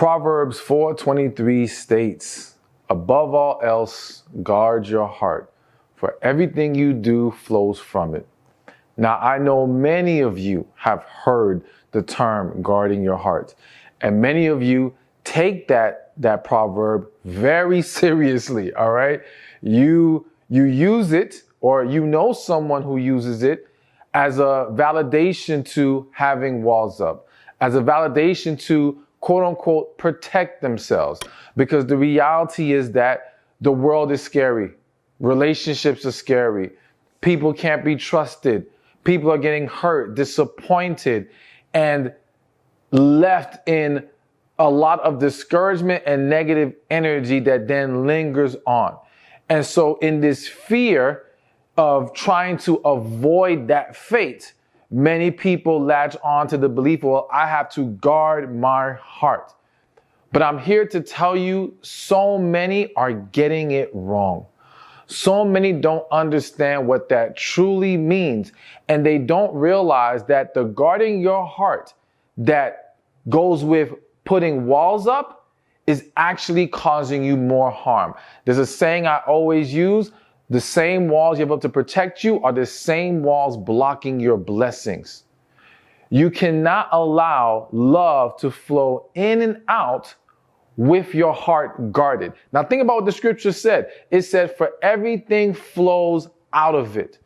Proverbs 4:23 states, "Above all else, guard your heart, for everything you do flows from it." Now, I know many of you have heard the term guarding your heart, and many of you take that proverb very seriously, all right? You use it, or you know someone who uses it as a validation to having walls up, as a validation to quote unquote protect themselves. Because the reality is that the world is scary. Relationships are scary. People can't be trusted. People are getting hurt, disappointed, and left in a lot of discouragement and negative energy that then lingers on. And so in this fear of trying to avoid that fate, many people latch on to the belief, well, I have to guard my heart. But I'm here to tell you, so many are getting it wrong. So many don't understand what that truly means. And they don't realize that the guarding your heart that goes with putting walls up is actually causing you more harm. There's a saying I always use: the same walls you have up to protect you are the same walls blocking your blessings. You cannot allow love to flow in and out with your heart guarded. Now think about what the scripture said. It said, for everything flows out of it.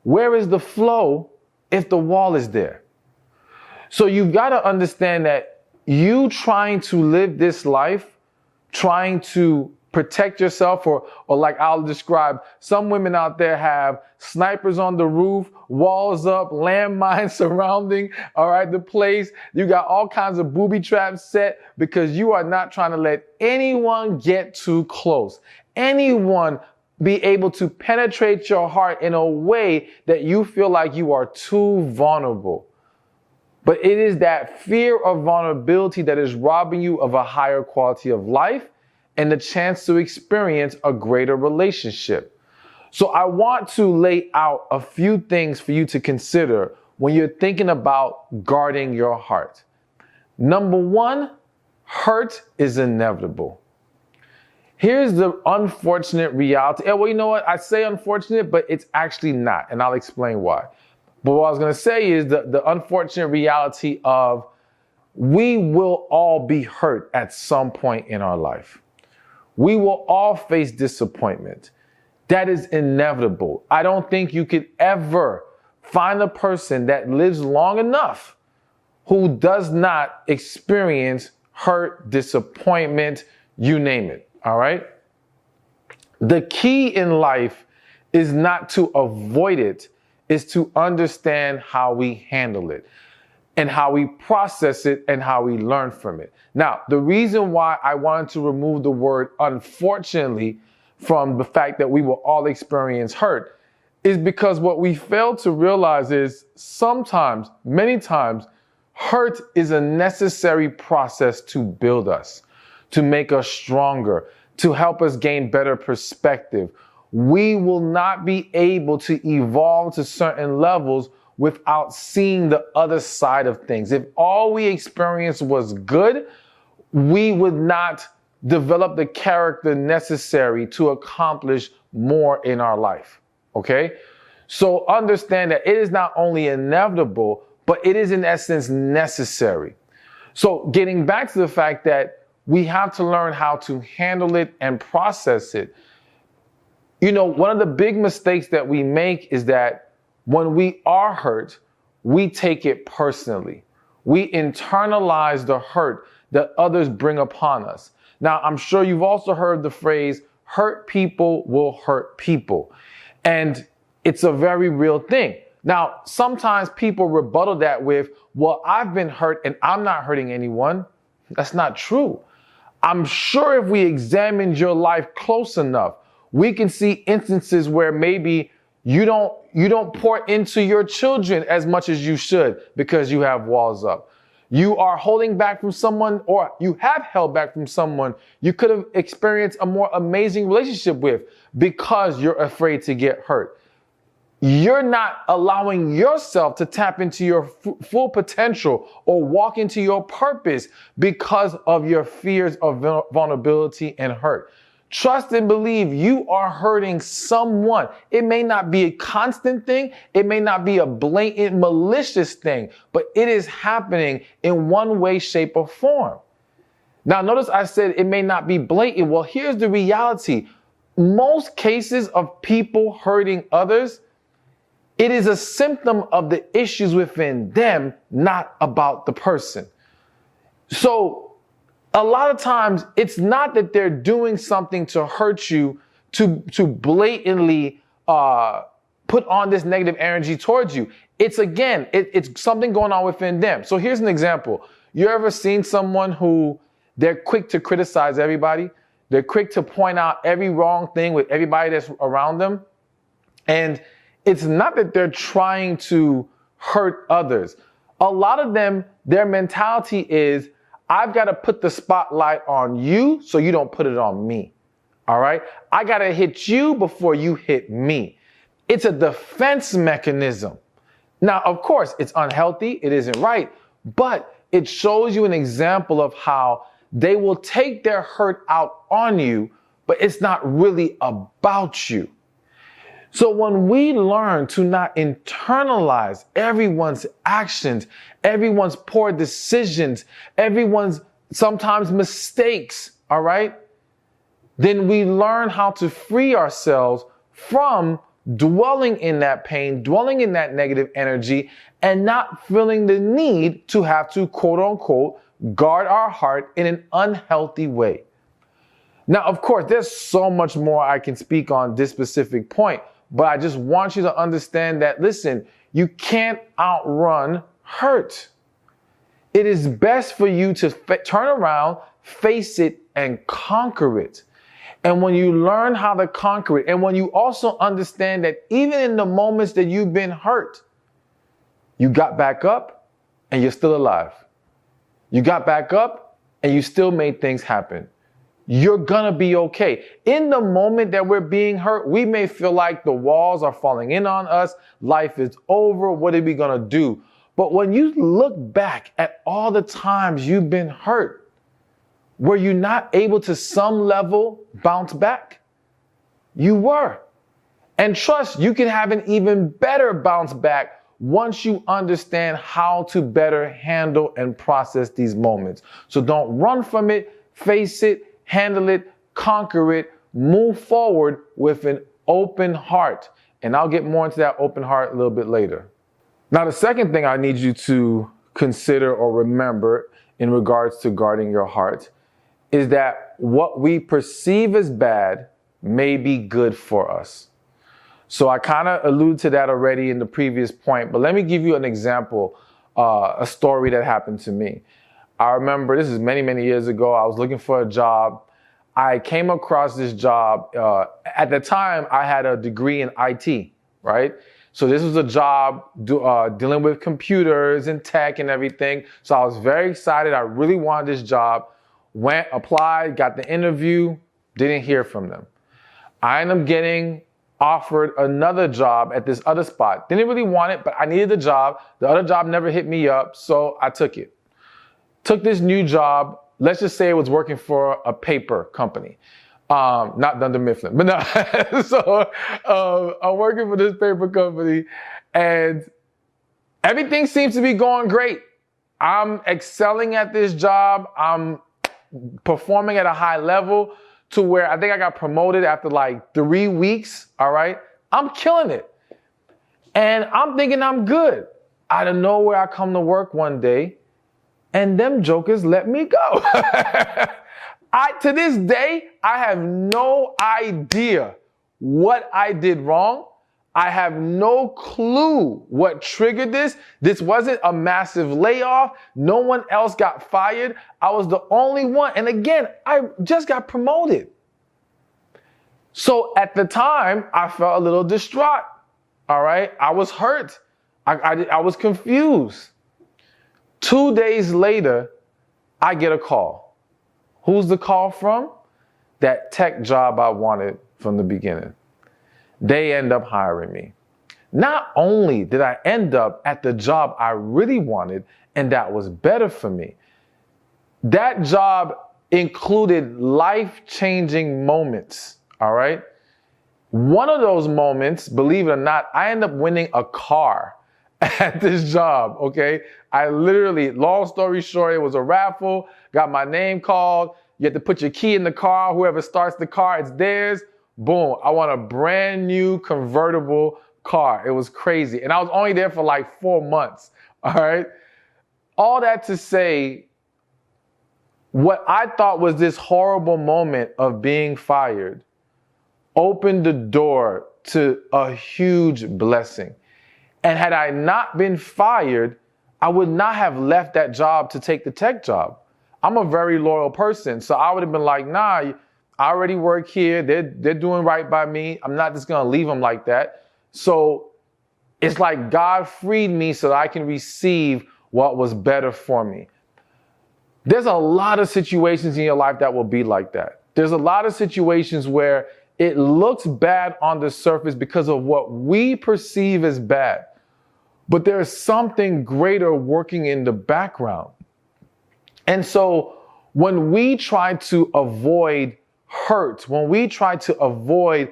Where is the flow if the wall is there? So you've got to understand that you trying to live this life, trying to protect yourself, or like I'll describe, some women out there have snipers on the roof, walls up, landmines surrounding, all right, the place. You got all kinds of booby traps set because you are not trying to let anyone get too close. Anyone be able to penetrate your heart in a way that you feel like you are too vulnerable. But it is that fear of vulnerability that is robbing you of a higher quality of life and the chance to experience a greater relationship. So I want to lay out a few things for you to consider when you're thinking about guarding your heart. Number one, hurt is inevitable. Here's the unfortunate reality. Well, you know what? I say unfortunate, but it's actually not, and I'll explain why. But what I was going to say is the unfortunate reality of we will all be hurt at some point in our life. We will all face disappointment. That is inevitable. I don't think you could ever find a person that lives long enough who does not experience hurt, disappointment, you name it. All right? The key in life is not to avoid it, is to understand how we handle it and how we process it and how we learn from it. Now, the reason why I wanted to remove the word unfortunately from the fact that we will all experience hurt is because what we fail to realize is sometimes, many times, hurt is a necessary process to build us, to make us stronger, to help us gain better perspective. We will not be able to evolve to certain levels without seeing the other side of things. If all we experienced was good, we would not develop the character necessary to accomplish more in our life. Okay? So understand that it is not only inevitable, but it is in essence necessary. So getting back to the fact that we have to learn how to handle it and process it. You know, one of the big mistakes that we make is that when we are hurt, we take it personally. We internalize the hurt that others bring upon us. Now, I'm sure you've also heard the phrase, hurt people will hurt people. And it's a very real thing. Now, sometimes people rebuttal that with, well, I've been hurt and I'm not hurting anyone. That's not true. I'm sure if we examined your life close enough, we can see instances where maybe you don't pour into your children as much as you should because you have walls up. You are holding back from someone, or you have held back from someone you could have experienced a more amazing relationship with because you're afraid to get hurt. you're not allowing yourself to tap into your full potential or walk into your purpose because of your fears of vulnerability and hurt. Trust and believe you are hurting someone. It may not be a constant thing. It may not be a blatant, malicious thing, but it is happening in one way, shape, or form. Now, notice I said it may not be blatant. Well, here's the reality. Most cases of people hurting others, it is a symptom of the issues within them, not about the person. So a lot of times it's not that they're doing something to hurt you, to blatantly put on this negative energy towards you. It's again, it's something going on within them. So here's an example. You ever seen someone who they're quick to criticize everybody? They're quick to point out every wrong thing with everybody that's around them. And it's not that they're trying to hurt others. A lot of them, their mentality is, I've got to put the spotlight on you so you don't put it on me. All right? I got to hit you before you hit me. It's a defense mechanism. Now, of course, it's unhealthy. It isn't right. But it shows you an example of how they will take their hurt out on you, but it's not really about you. So when we learn to not internalize everyone's actions, everyone's poor decisions, everyone's sometimes mistakes, all right, then we learn how to free ourselves from dwelling in that pain, dwelling in that negative energy, and not feeling the need to have to, quote unquote, guard our heart in an unhealthy way. Now, of course, there's so much more I can speak on this specific point, but I just want you to understand that, listen, you can't outrun hurt. It is best for you to turn around, face it, and conquer it. And when you learn how to conquer it, and when you also understand that even in the moments that you've been hurt, you got back up and you're still alive. You got back up and you still made things happen. You're gonna be okay. In the moment that we're being hurt, we may feel like the walls are falling in on us. Life is over. What are we gonna do? But when you look back at all the times you've been hurt, were you not able to some level bounce back? You were. And trust, you can have an even better bounce back once you understand how to better handle and process these moments. So don't run from it, face it, handle it, conquer it, move forward with an open heart. And I'll get more into that open heart a little bit later. Now, the second thing I need you to consider or remember in regards to guarding your heart is that what we perceive as bad may be good for us. So I kind of alluded to that already in the previous point, but let me give you an example, a story that happened to me. I remember, this is many, many years ago, I was looking for a job. I came across this job. At the time, I had a degree in IT, right? So this was a job dealing with computers and tech and everything. So I was very excited. I really wanted this job. Went, applied, got the interview, didn't hear from them. I ended up getting offered another job at this other spot. Didn't really want it, but I needed the job. The other job never hit me up, so I took it. Took this new job. Let's just say it was working for a paper company. Not Dunder Mifflin, but no. So I'm working for this paper company and everything seems to be going great. I'm excelling at this job. I'm performing at a high level to where I think I got promoted after like 3 weeks. All right. I'm killing it. And I'm thinking I'm good. Out of nowhere, I come to work one day and them jokers let me go. To this day, I have no idea what I did wrong. I have no clue what triggered this. This wasn't a massive layoff. No one else got fired. I was the only one. And again, I just got promoted. So at the time, I felt a little distraught. All right. I was hurt. I was confused. 2 days later, I get a call. Who's the call from? That tech job I wanted from the beginning. They end up hiring me. not only did I end up at the job I really wanted and that was better for me, that job included life-changing moments, all right? One of those moments, believe it or not, I ended up winning a car at this job, okay? I literally, long story short, it was a raffle, got my name called. You have to put your key in the car. Whoever starts the car, it's theirs. Boom, I won a brand new convertible car. It was crazy. And I was only there for like 4 months, all right? All that to say, what I thought was this horrible moment of being fired opened the door to a huge blessing. And had I not been fired, I would not have left that job to take the tech job. I'm a very loyal person, so I would have been like, nah, I already work here. They're doing right by me. I'm not just gonna leave them like that. So it's like God freed me so that I can receive what was better for me. There's a lot of situations in your life that will be like that. There's a lot of situations where it looks bad on the surface because of what we perceive as bad. But there's something greater working in the background. And so when we try to avoid hurt, when we try to avoid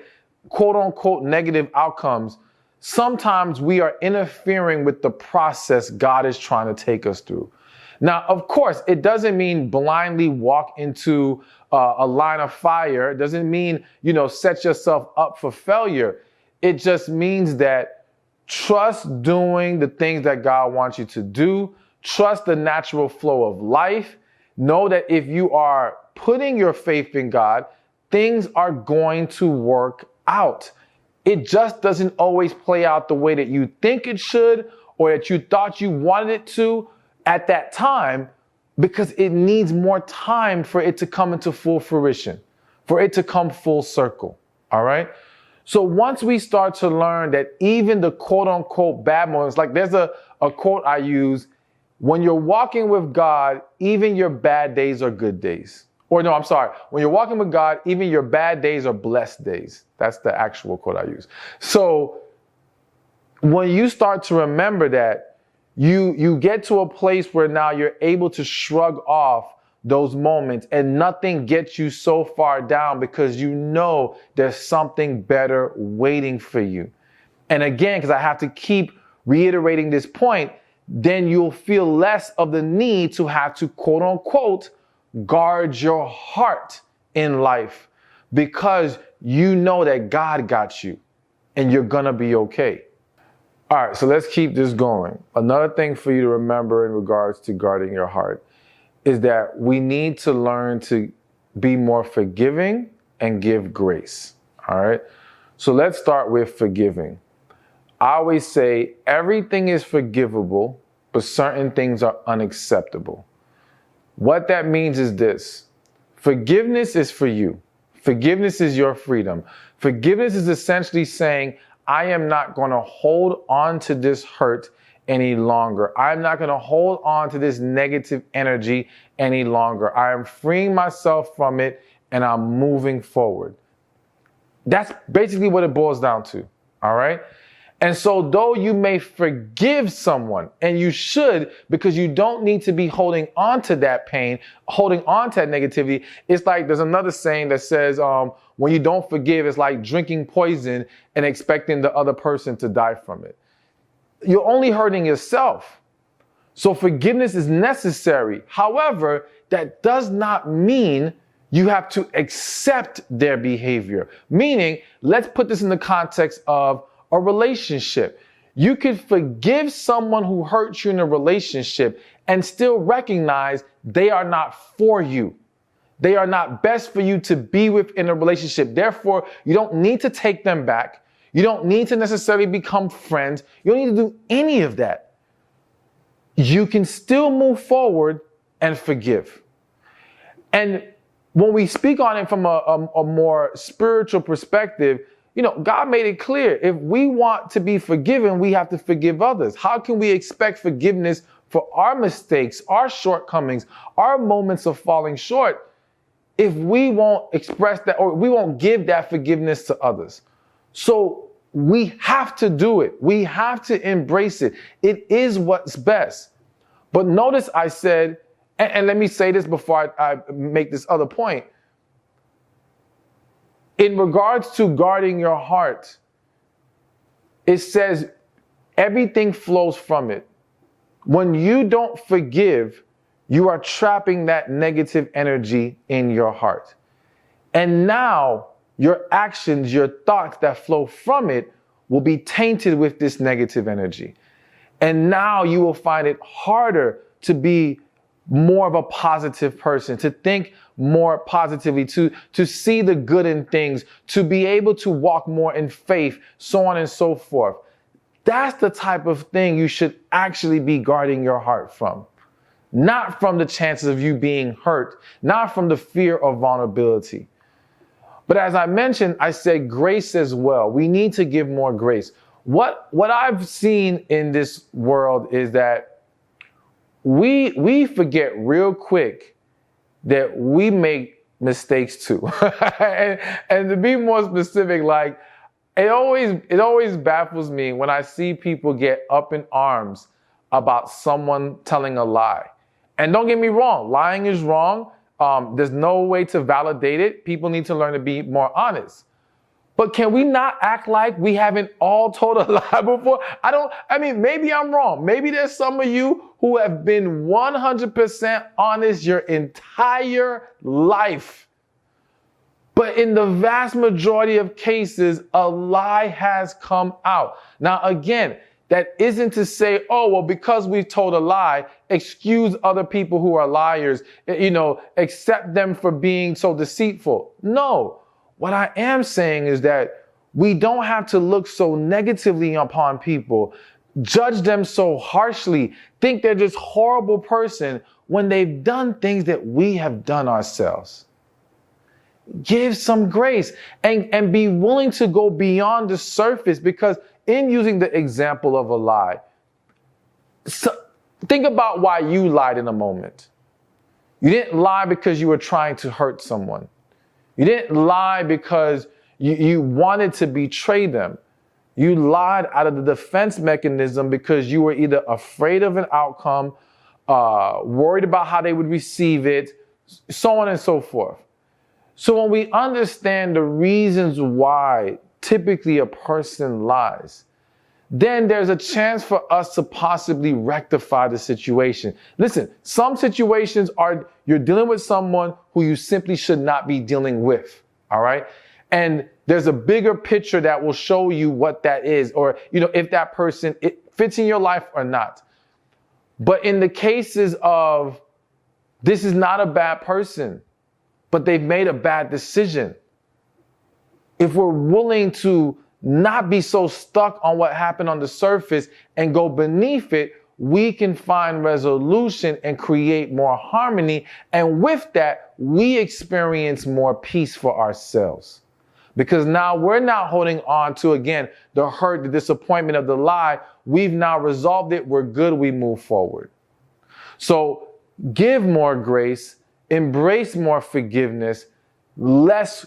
quote unquote negative outcomes, sometimes we are interfering with the process God is trying to take us through. Now, of course, it doesn't mean blindly walk into a line of fire. It doesn't mean, set yourself up for failure. It just means that trust doing the things that God wants you to do. Trust the natural flow of life. Know that if you are putting your faith in God, things are going to work out. It just doesn't always play out the way that you think it should or that you thought you wanted it to at that time, because it needs more time for it to come into full fruition, for it to come full circle. All right. So once we start to learn that even the quote unquote bad moments, like there's a quote I use, when you're walking with God, even your bad days are good days. Or no, I'm sorry. When you're walking with God, even your bad days are blessed days. That's the actual quote I use. So when you start to remember that, you get to a place where now you're able to shrug off those moments and nothing gets you so far down because you know there's something better waiting for you. And again, because I have to keep reiterating this point, then you'll feel less of the need to have to quote unquote guard your heart in life because you know that God got you and you're gonna be okay. All right, so let's keep this going. Another thing for you to remember in regards to guarding your heart is that we need to learn to be more forgiving and give grace. All right, so let's start with forgiving. I always say everything is forgivable, but certain things are unacceptable. What that means is this: forgiveness is for you. Forgiveness is your freedom. Forgiveness is essentially saying, I am not going to hold on to this hurt any longer. I'm not going to hold on to this negative energy any longer. I am freeing myself from it and I'm moving forward. That's basically what it boils down to. All right. And so though you may forgive someone, and you should, because you don't need to be holding on to that pain, holding on to that negativity. It's like there's another saying that says, when you don't forgive, it's like drinking poison and expecting the other person to die from it. You're only hurting yourself. So forgiveness is necessary. However, that does not mean you have to accept their behavior. Meaning, let's put this in the context of a relationship. You could forgive someone who hurt you in a relationship and still recognize they are not for you. They are not best for you to be with in a relationship. Therefore, you don't need to take them back. You don't need to necessarily become friends. You don't need to do any of that. You can still move forward and forgive. And when we speak on it from a more spiritual perspective, God made it clear. If we want to be forgiven, we have to forgive others. How can we expect forgiveness for our mistakes, our shortcomings, our moments of falling short, if we won't express that or we won't give that forgiveness to others? So we have to do it. We have to embrace it. It is what's best. But notice I said, and let me say this before I make this other point. In regards to guarding your heart, it says everything flows from it. When you don't forgive, you are trapping that negative energy in your heart. And now your actions, your thoughts that flow from it will be tainted with this negative energy. And now you will find it harder to be more of a positive person, to think more positively, to see the good in things, to be able to walk more in faith, so on and so forth. That's the type of thing you should actually be guarding your heart from. Not from the chances of you being hurt, not from the fear of vulnerability. But as I mentioned, I said grace as well. We need to give more grace. What I've seen in this world is that we forget real quick that we make mistakes too. and to be more specific, like it always baffles me when I see people get up in arms about someone telling a lie. And don't get me wrong, lying is wrong. There's no way to validate it. People need to learn to be more honest. But can we not act like we haven't all told a lie before? Maybe I'm wrong. Maybe there's some of you who have been 100% honest your entire life. But in the vast majority of cases, a lie has come out. Now, again, that isn't to say, oh, well, because we've told a lie, excuse other people who are liars, accept them for being so deceitful. No. What I am saying is that we don't have to look so negatively upon people, judge them so harshly, think they're just horrible person when they've done things that we have done ourselves. Give some grace and be willing to go beyond the surface, because in using the example of a lie, think about why you lied in a moment. You didn't lie because you were trying to hurt someone. You didn't lie because you wanted to betray them. You lied out of the defense mechanism because you were either afraid of an outcome, worried about how they would receive it, so on and so forth. So when we understand the reasons why typically a person lies, then there's a chance for us to possibly rectify the situation. Listen, some situations are you're dealing with someone who you simply should not be dealing with, all right? And there's a bigger picture that will show you what that is, or, if that person it fits in your life or not. But in the cases of this is not a bad person, but they've made a bad decision, if we're willing to not be so stuck on what happened on the surface and go beneath it, we can find resolution and create more harmony. And with that, we experience more peace for ourselves. Because now we're not holding on to, again, the hurt, the disappointment of the lie. We've now resolved it. We're good. We move forward. So give more grace, embrace more forgiveness, less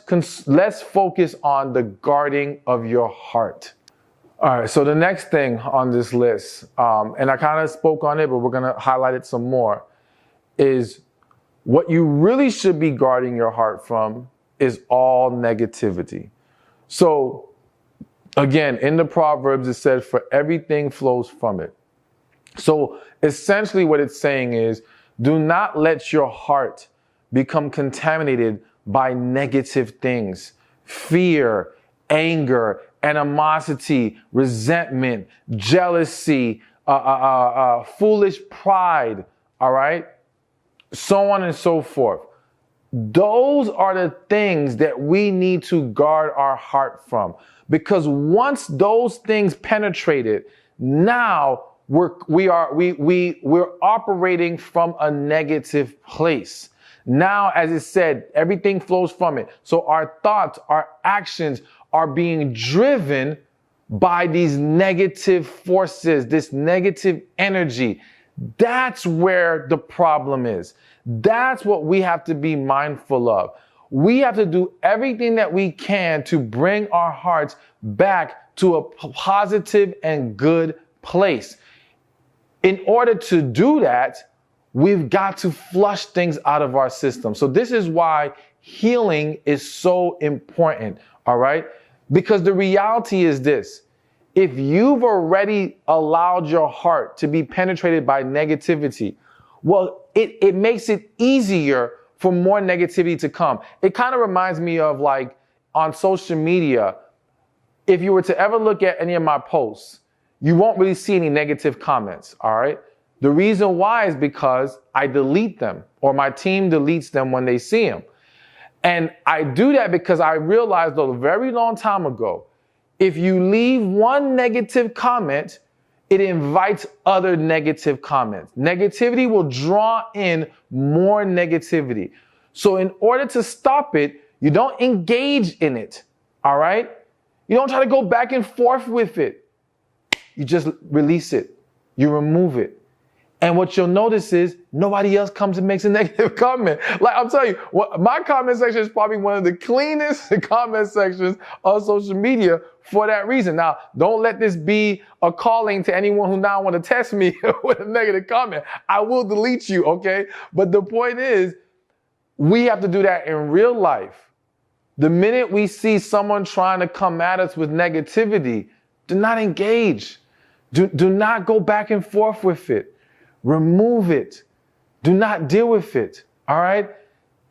focus on the guarding of your heart. All right, so the next thing on this list, and I kind of spoke on it, but we're going to highlight it some more, is what you really should be guarding your heart from is all negativity. So again, in the Proverbs, it said, for everything flows from it. So essentially what it's saying is, do not let your heart become contaminated by negative things, fear, anger, animosity, resentment, jealousy, foolish pride, all right? So on and so forth. Those are the things that we need to guard our heart from, because once those things penetrate it, now we're operating from a negative place. Now, as it said, everything flows from it. So our thoughts, our actions are being driven by these negative forces, this negative energy. That's where the problem is. That's what we have to be mindful of. We have to do everything that we can to bring our hearts back to a positive and good place. In order to do that, we've got to flush things out of our system. So this is why healing is so important, all right? Because the reality is this: if you've already allowed your heart to be penetrated by negativity, well, it makes it easier for more negativity to come. It kind of reminds me of, like, on social media, if you were to ever look at any of my posts, you won't really see any negative comments, all right? The reason why is because I delete them, or my team deletes them when they see them. And I do that because I realized a very long time ago, if you leave one negative comment, it invites other negative comments. Negativity will draw in more negativity. So in order to stop it, you don't engage in it, all right? You don't try to go back and forth with it. You just release it. You remove it. And what you'll notice is nobody else comes and makes a negative comment. Like, I'm telling you, my comment section is probably one of the cleanest comment sections of social media for that reason. Now, don't let this be a calling to anyone who now want to test me with a negative comment. I will delete you, okay? But the point is, we have to do that in real life. The minute we see someone trying to come at us with negativity, do not engage. Do not go back and forth with it. Remove it. Do not deal with it. All right?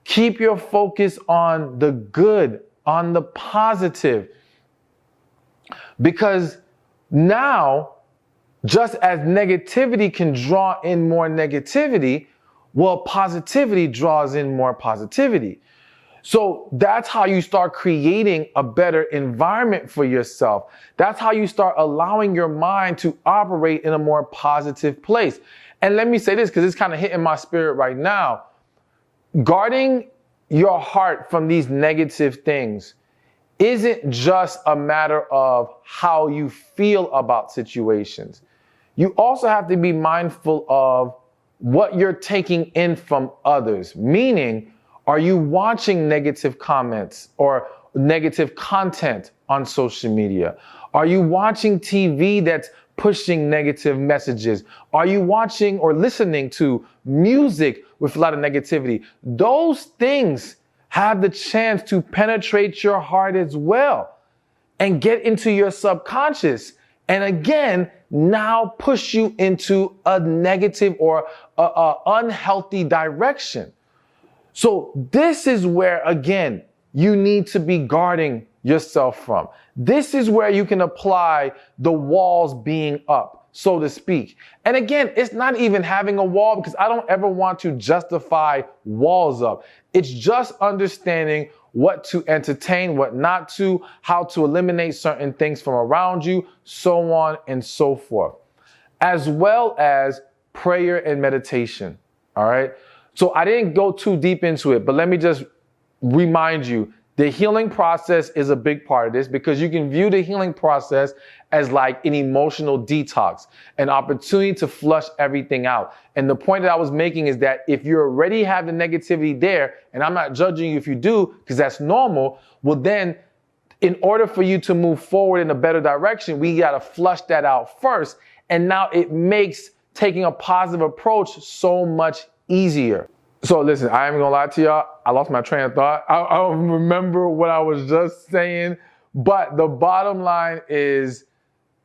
Keep your focus on the good, on the positive. Because now, just as negativity can draw in more negativity, well, positivity draws in more positivity. So that's how you start creating a better environment for yourself. That's how you start allowing your mind to operate in a more positive place. And let me say this, because it's kind of hitting my spirit right now. Guarding your heart from these negative things isn't just a matter of how you feel about situations. You also have to be mindful of what you're taking in from others. Meaning, are you watching negative comments or negative content on social media? Are you watching TV that's pushing negative messages? Are you watching or listening to music with a lot of negativity? Those things have the chance to penetrate your heart as well and get into your subconscious. And again, now push you into a negative or a unhealthy direction. So this is where, again, you need to be guarding yourself from. This is where you can apply the walls being up, so to speak. And again, it's not even having a wall, because I don't ever want to justify walls up. It's just understanding what to entertain, what not to, how to eliminate certain things from around you, so on and so forth, as well as prayer and meditation. All right. So I didn't go too deep into it, but let me just remind you, the healing process is a big part of this, because you can view the healing process as like an emotional detox, an opportunity to flush everything out. And the point that I was making is that if you already have the negativity there, and I'm not judging you if you do, because that's normal, well then, in order for you to move forward in a better direction, we got to flush that out first. And now it makes taking a positive approach so much easier. So listen, I ain't gonna lie to y'all. I lost my train of thought. I don't remember what I was just saying, but the bottom line is,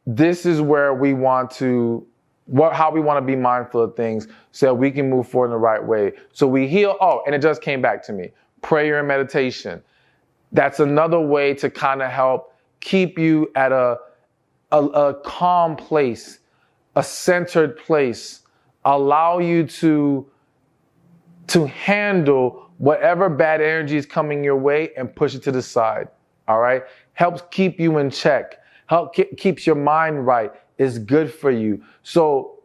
this is where we want to, how we want to be mindful of things so that we can move forward in the right way. So we heal. Oh, and it just came back to me. Prayer and meditation. That's another way to kind of help keep you at a calm place, a centered place, allow you to handle whatever bad energy is coming your way and push it to the side. All right. Helps keep you in check. Keeps your mind right. Is good for you. So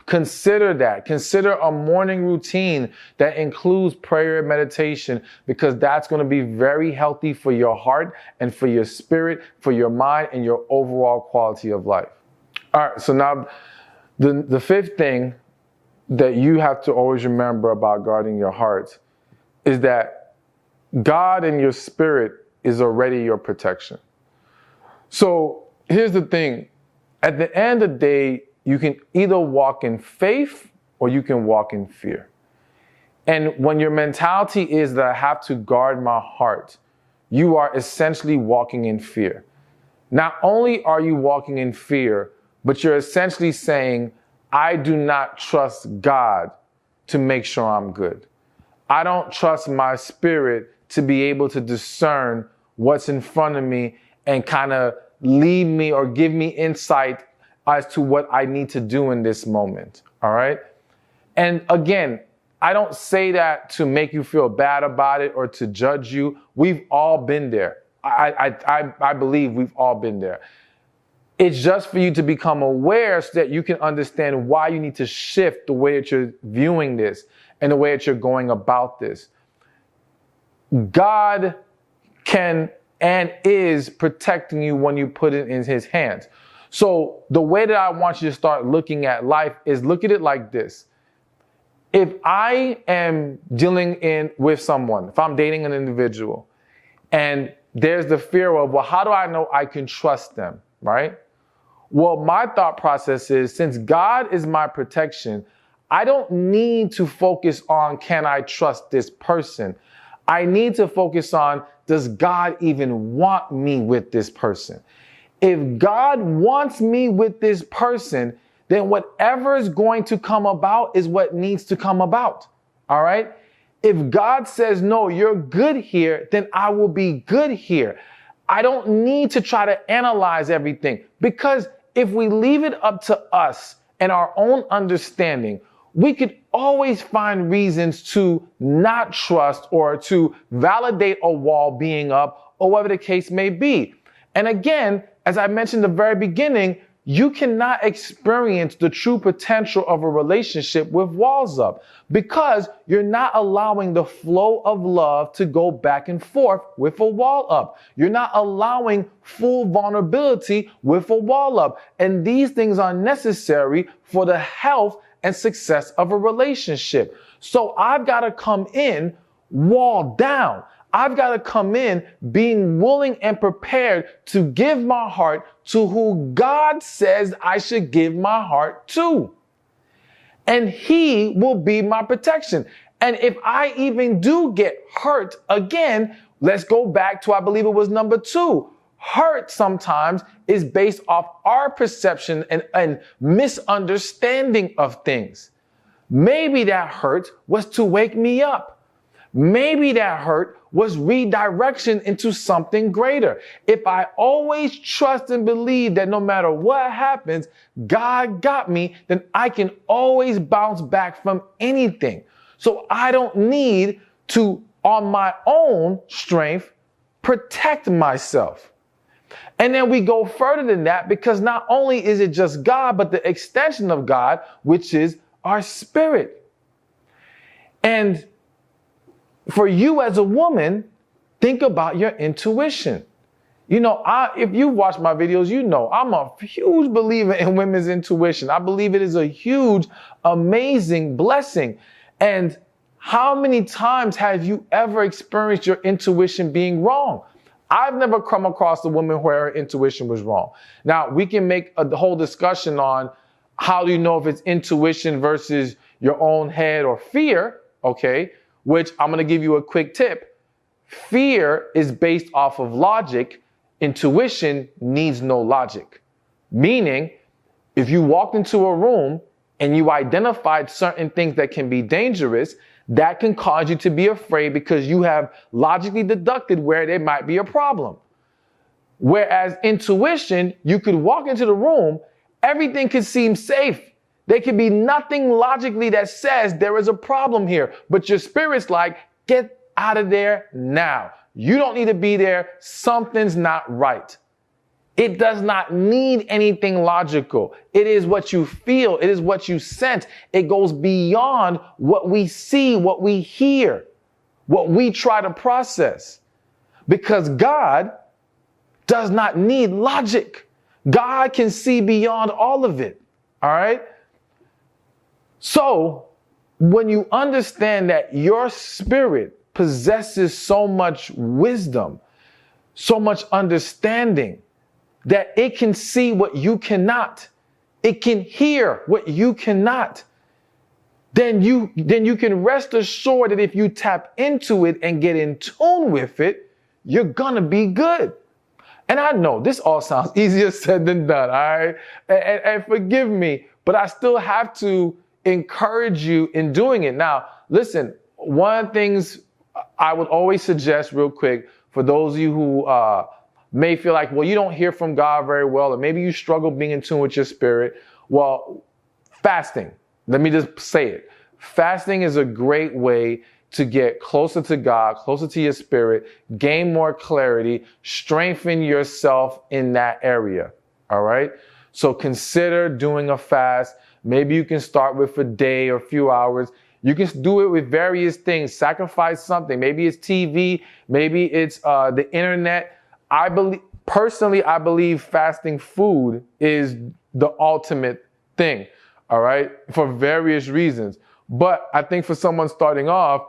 consider that. Consider a morning routine that includes prayer and meditation, because that's going to be very healthy for your heart and for your spirit, for your mind, and your overall quality of life. All right. So now the fifth thing that you have to always remember about guarding your heart is that God and your spirit is already your protection. So here's the thing. At the end of the day, you can either walk in faith or you can walk in fear. And when your mentality is that I have to guard my heart, you are essentially walking in fear. Not only are you walking in fear, but you're essentially saying, I do not trust God to make sure I'm good. I don't trust my spirit to be able to discern what's in front of me and kind of lead me or give me insight as to what I need to do in this moment. All right. And again, I don't say that to make you feel bad about it or to judge you. We've all been there. I believe we've all been there. It's just for you to become aware so that you can understand why you need to shift the way that you're viewing this and the way that you're going about this. God can and is protecting you when you put it in his hands. So the way that I want you to start looking at life is look at it like this. If I am dealing with someone, if I'm dating an individual, and there's the fear of, well, how do I know I can trust them, right? Well, my thought process is, since God is my protection, I don't need to focus on, can I trust this person? I need to focus on, does God even want me with this person? If God wants me with this person, then whatever is going to come about is what needs to come about. All right? If God says, no, you're good here, then I will be good here. I don't need to try to analyze everything, because if we leave it up to us and our own understanding, we could always find reasons to not trust or to validate a wall being up or whatever the case may be. And again, as I mentioned in the very beginning, you cannot experience the true potential of a relationship with walls up, because you're not allowing the flow of love to go back and forth with a wall up. You're not allowing full vulnerability with a wall up. And these things are necessary for the health and success of a relationship. So I've got to come in wall down. I've got to come in being willing and prepared to give my heart to who God says I should give my heart to. And he will be my protection. And if I even do get hurt again, let's go back to, I believe it was number 2. Hurt sometimes is based off our perception and misunderstanding of things. Maybe that hurt was to wake me up. Maybe that hurt was redirection into something greater. If I always trust and believe that no matter what happens, God got me, then I can always bounce back from anything. So I don't need to, on my own strength, protect myself. And then we go further than that, because not only is it just God, but the extension of God, which is our spirit. And for you as a woman, think about your intuition. You know, if you watch my videos, you know I'm a huge believer in women's intuition. I believe it is a huge, amazing blessing. And how many times have you ever experienced your intuition being wrong? I've never come across a woman where her intuition was wrong. Now, we can make a whole discussion on how do you know if it's intuition versus your own head or fear, okay? Which I'm going to give you a quick tip. Fear is based off of logic. Intuition needs no logic. Meaning, if you walked into a room and you identified certain things that can be dangerous, that can cause you to be afraid because you have logically deducted where there might be a problem. Whereas intuition, you could walk into the room, everything could seem safe. There could be nothing logically that says there is a problem here, but your spirit's like, get out of there now. You don't need to be there. Something's not right. It does not need anything logical. It is what you feel. It is what you sense. It goes beyond what we see, what we hear, what we try to process. Because God does not need logic. God can see beyond all of it. All right? So, when you understand that your spirit possesses so much wisdom, so much understanding, that it can see what you cannot. It can hear what you cannot. Then you can rest assured that if you tap into it and get in tune with it, you're gonna be good. And I know this all sounds easier said than done, all right? And forgive me, but I still have to encourage you in doing it. Now, listen, one of the things I would always suggest real quick for those of you who may feel like, well, you don't hear from God very well, or maybe you struggle being in tune with your spirit. Well, fasting. Let me just say it. Fasting is a great way to get closer to God, closer to your spirit, gain more clarity, strengthen yourself in that area. All right. So consider doing a fast. Maybe you can start with a day or a few hours. You can do it with various things. Sacrifice something. Maybe it's TV. Maybe it's the internet. I believe fasting food is the ultimate thing. All right. For various reasons. But I think for someone starting off,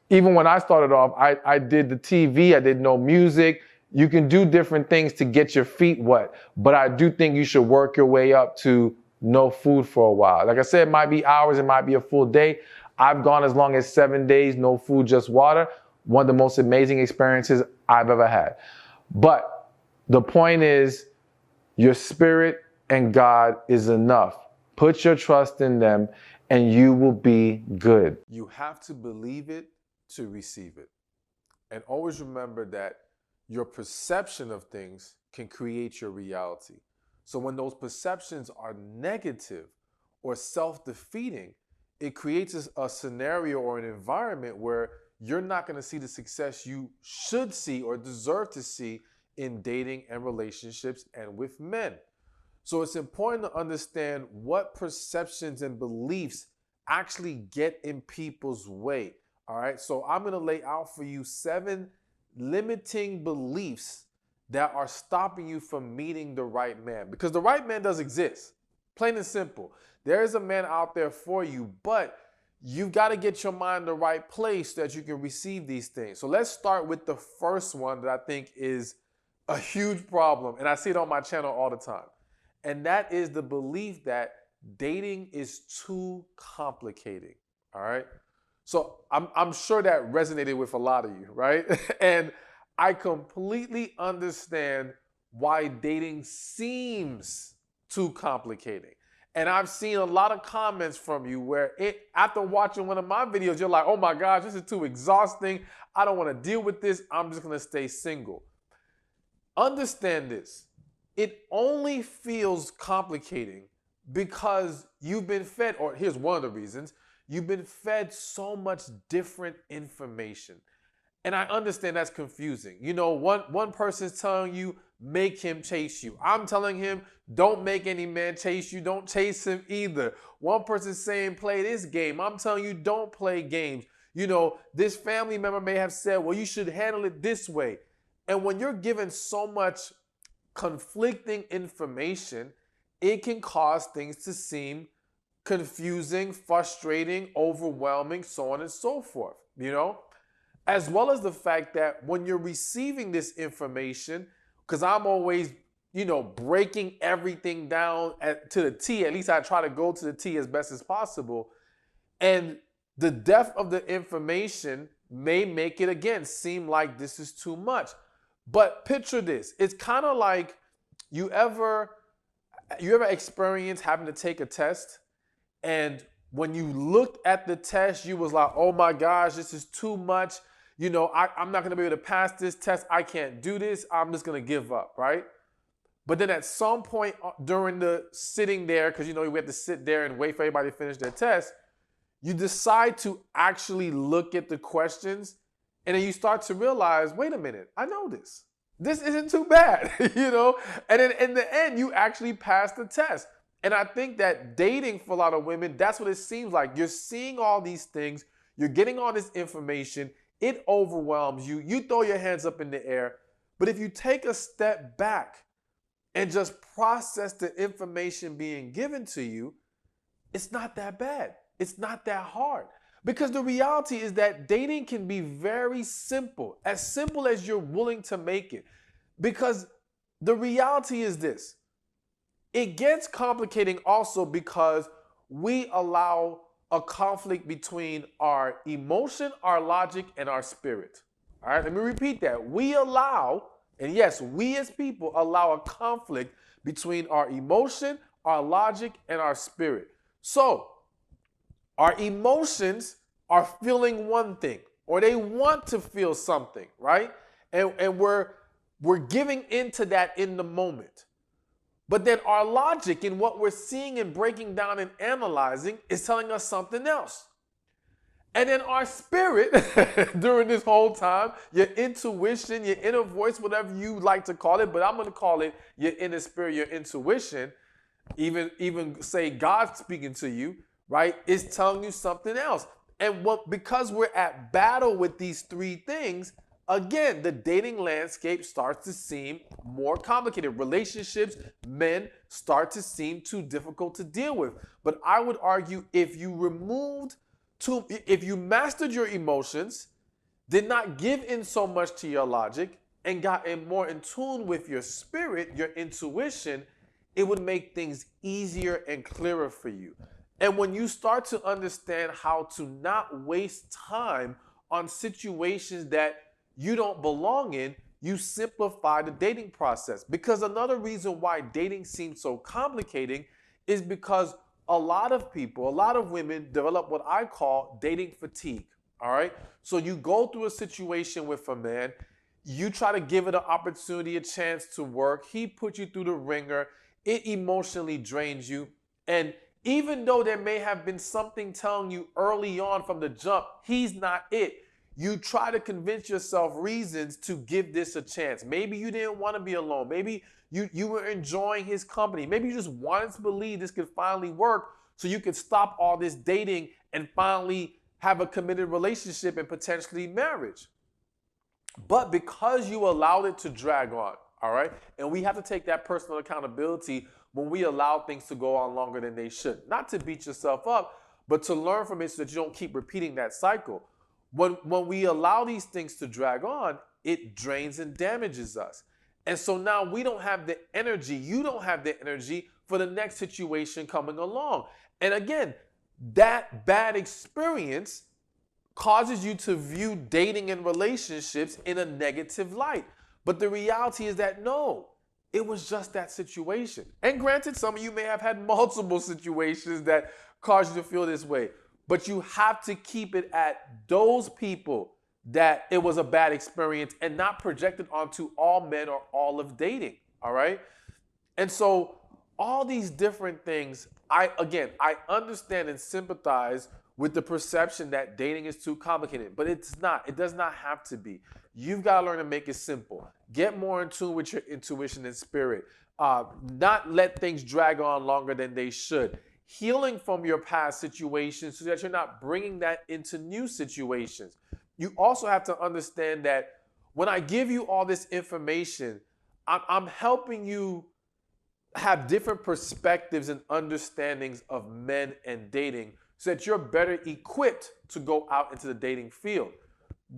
even when I started off, I did the TV, I did no music. You can do different things to get your feet wet. But I do think you should work your way up to no food for a while. Like I said, it might be hours, it might be a full day. I've gone as long as 7 days, no food, just water. One of the most amazing experiences I've ever had. But the point is, your spirit and God is enough. Put your trust in them and you will be good. You have to believe it to receive it. And always remember that your perception of things can create your reality. So when those perceptions are negative or self-defeating, it creates a scenario or an environment where you're not going to see the success you should see or deserve to see in dating and relationships and with men. So it's important to understand what perceptions and beliefs actually get in people's way. All right. So I'm going to lay out for you 7 limiting beliefs that are stopping you from meeting the right man, because the right man does exist. Plain and simple. There is a man out there for you, but you've got to get your mind in the right place so that you can receive these things. So let's start with the first one that I think is a huge problem. And I see it on my channel all the time. And that is the belief that dating is too complicated. All right. So I'm sure that resonated with a lot of you, right? And I completely understand why dating seems too complicated. And I've seen a lot of comments from you where after watching one of my videos, you're like, oh my gosh, this is too exhausting. I don't want to deal with this. I'm just going to stay single. Understand this. It only feels complicating because you've been fed, or here's one of the reasons, you've been fed so much different information. And I understand that's confusing. You know, one person's telling you, make him chase you. I'm telling him, don't make any man chase you. Don't chase him either. One person's saying, play this game. I'm telling you, don't play games. You know, this family member may have said, well, you should handle it this way. And when you're given so much conflicting information, it can cause things to seem confusing, frustrating, overwhelming, so on and so forth, you know? As well as the fact that when you're receiving this information, because I'm always, you know, breaking everything down to the T, at least I try to go to the T as best as possible, and the depth of the information may make it, again, seem like this is too much. But picture this. It's kind of like you ever experience having to take a test, and when you looked at the test, you was like, oh my gosh, this is too much. You know, I'm not going to be able to pass this test. I can't do this. I'm just going to give up, right? But then at some point during the sitting there, because, you know, we have to sit there and wait for everybody to finish their test, you decide to actually look at the questions, and then you start to realize, wait a minute, I know this. This isn't too bad, you know? And then in the end, you actually pass the test. And I think that dating for a lot of women, that's what it seems like. You're seeing all these things. You're getting all this information. It overwhelms you. You throw your hands up in the air. But if you take a step back and just process the information being given to you, it's not that bad. It's not that hard. Because the reality is that dating can be very simple as you're willing to make it. Because the reality is this. It gets complicating also because we allow a conflict between our emotion, our logic, and our spirit. All right, let me repeat that. We allow, and yes, we as people allow a conflict between our emotion, our logic, and our spirit. So, our emotions are feeling one thing, or they want to feel something, right? And we're giving into that in the moment. But then our logic in what we're seeing and breaking down and analyzing is telling us something else. And then our spirit, during this whole time, your intuition, your inner voice, whatever you like to call it, but I'm going to call it your inner spirit, your intuition, even say God speaking to you, right, is telling you something else. And because we're at battle with these three things, again, the dating landscape starts to seem more complicated. Relationships, men start to seem too difficult to deal with. But I would argue if you mastered your emotions, did not give in so much to your logic, and got more in tune with your spirit, your intuition, it would make things easier and clearer for you. And when you start to understand how to not waste time on situations that you don't belong in, you simplify the dating process. Because another reason why dating seems so complicating is because a lot of people, a lot of women develop what I call dating fatigue. All right. So you go through a situation with a man, you try to give it an opportunity, a chance to work. He puts you through the ringer. It emotionally drains you. And even though there may have been something telling you early on from the jump, he's not it. You try to convince yourself reasons to give this a chance. Maybe you didn't want to be alone. Maybe you were enjoying his company. Maybe you just wanted to believe this could finally work so you could stop all this dating and finally have a committed relationship and potentially marriage. But because you allowed it to drag on, all right, and we have to take that personal accountability when we allow things to go on longer than they should. Not to beat yourself up, but to learn from it so that you don't keep repeating that cycle. When we allow these things to drag on, it drains and damages us. And so now we don't have the energy, you don't have the energy for the next situation coming along. And again, that bad experience causes you to view dating and relationships in a negative light. But the reality is that no, it was just that situation. And granted, some of you may have had multiple situations that caused you to feel this way. But you have to keep it at those people that it was a bad experience and not projected onto all men or all of dating. All right. And so all these different things, I understand and sympathize with the perception that dating is too complicated, but it's not. It does not have to be. You've got to learn to make it simple. Get more in tune with your intuition and spirit. Not let things drag on longer than they should. Healing from your past situations so that you're not bringing that into new situations. You also have to understand that when I give you all this information, I'm helping you have different perspectives and understandings of men and dating so that you're better equipped to go out into the dating field.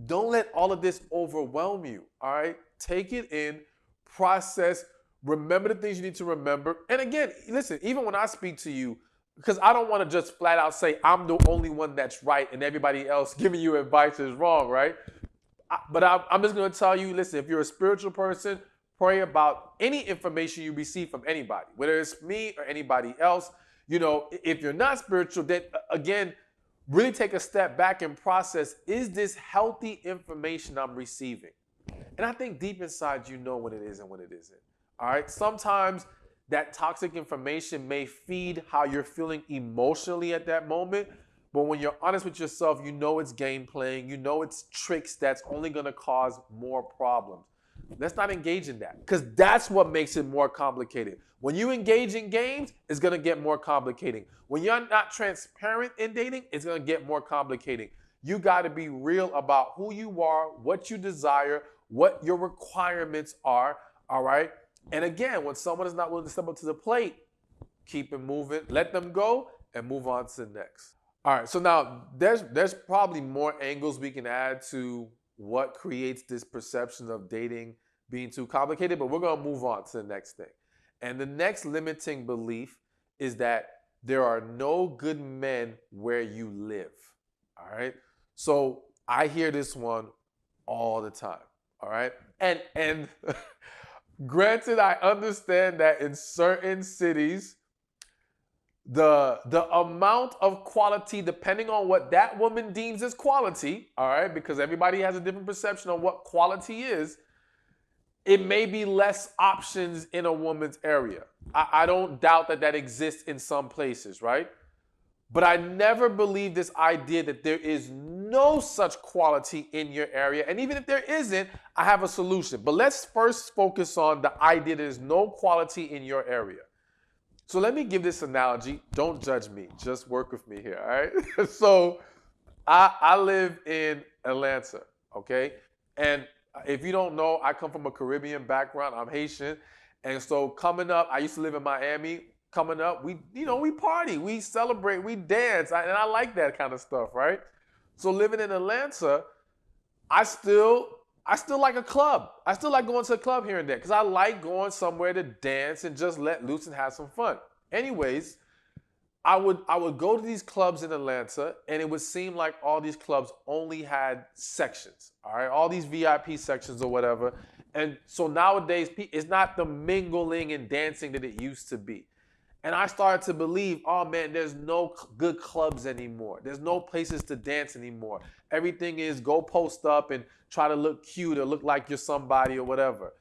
Don't let all of this overwhelm you, all right? Take it in, process, remember the things you need to remember. And again, listen, even when I speak to you, because I don't want to just flat out say I'm the only one that's right and everybody else giving you advice is wrong, right? But I'm just going to tell you, listen, if you're a spiritual person, pray about any information you receive from anybody, whether it's me or anybody else. You know, if you're not spiritual, then again, really take a step back and process, is this healthy information I'm receiving? And I think deep inside you know what it is and what it isn't. All right. Sometimes that toxic information may feed how you're feeling emotionally at that moment. But when you're honest with yourself, you know it's game playing. You know it's tricks that's only going to cause more problems. Let's not engage in that, because that's what makes it more complicated. When you engage in games, it's going to get more complicating. When you're not transparent in dating, it's going to get more complicating. You got to be real about who you are, what you desire, what your requirements are, all right? And again, when someone is not willing to step up to the plate, keep it moving, let them go, and move on to the next. All right, so now there's probably more angles we can add to what creates this perception of dating being too complicated, but we're going to move on to the next thing. And the next limiting belief is that there are no good men where you live. All right. So I hear this one all the time. All right. And granted, I understand that in certain cities, the amount of quality, depending on what that woman deems as quality, all right, because everybody has a different perception on what quality is, it may be less options in a woman's area. I don't doubt that that exists in some places, right? But I never believe this idea that there is no such quality in your area. And even if there isn't, I have a solution. But let's first focus on the idea there's no quality in your area. So let me give this analogy. Don't judge me. Just work with me here, all right? So I live in Atlanta, okay? And if you don't know, I come from a Caribbean background. I'm Haitian. And so coming up, I used to live in Miami. Coming up, we party, we celebrate, we dance. And I like that kind of stuff, right? So living in Atlanta, I still like a club. I still like going to a club here and there because I like going somewhere to dance and just let loose and have some fun. Anyways, I would go to these clubs in Atlanta, and it would seem like all these clubs only had sections, all right? All these VIP sections or whatever. And so nowadays, it's not the mingling and dancing that it used to be. And I started to believe, oh man, there's no good clubs anymore. There's no places to dance anymore. Everything is go post up and try to look cute or look like you're somebody or whatever.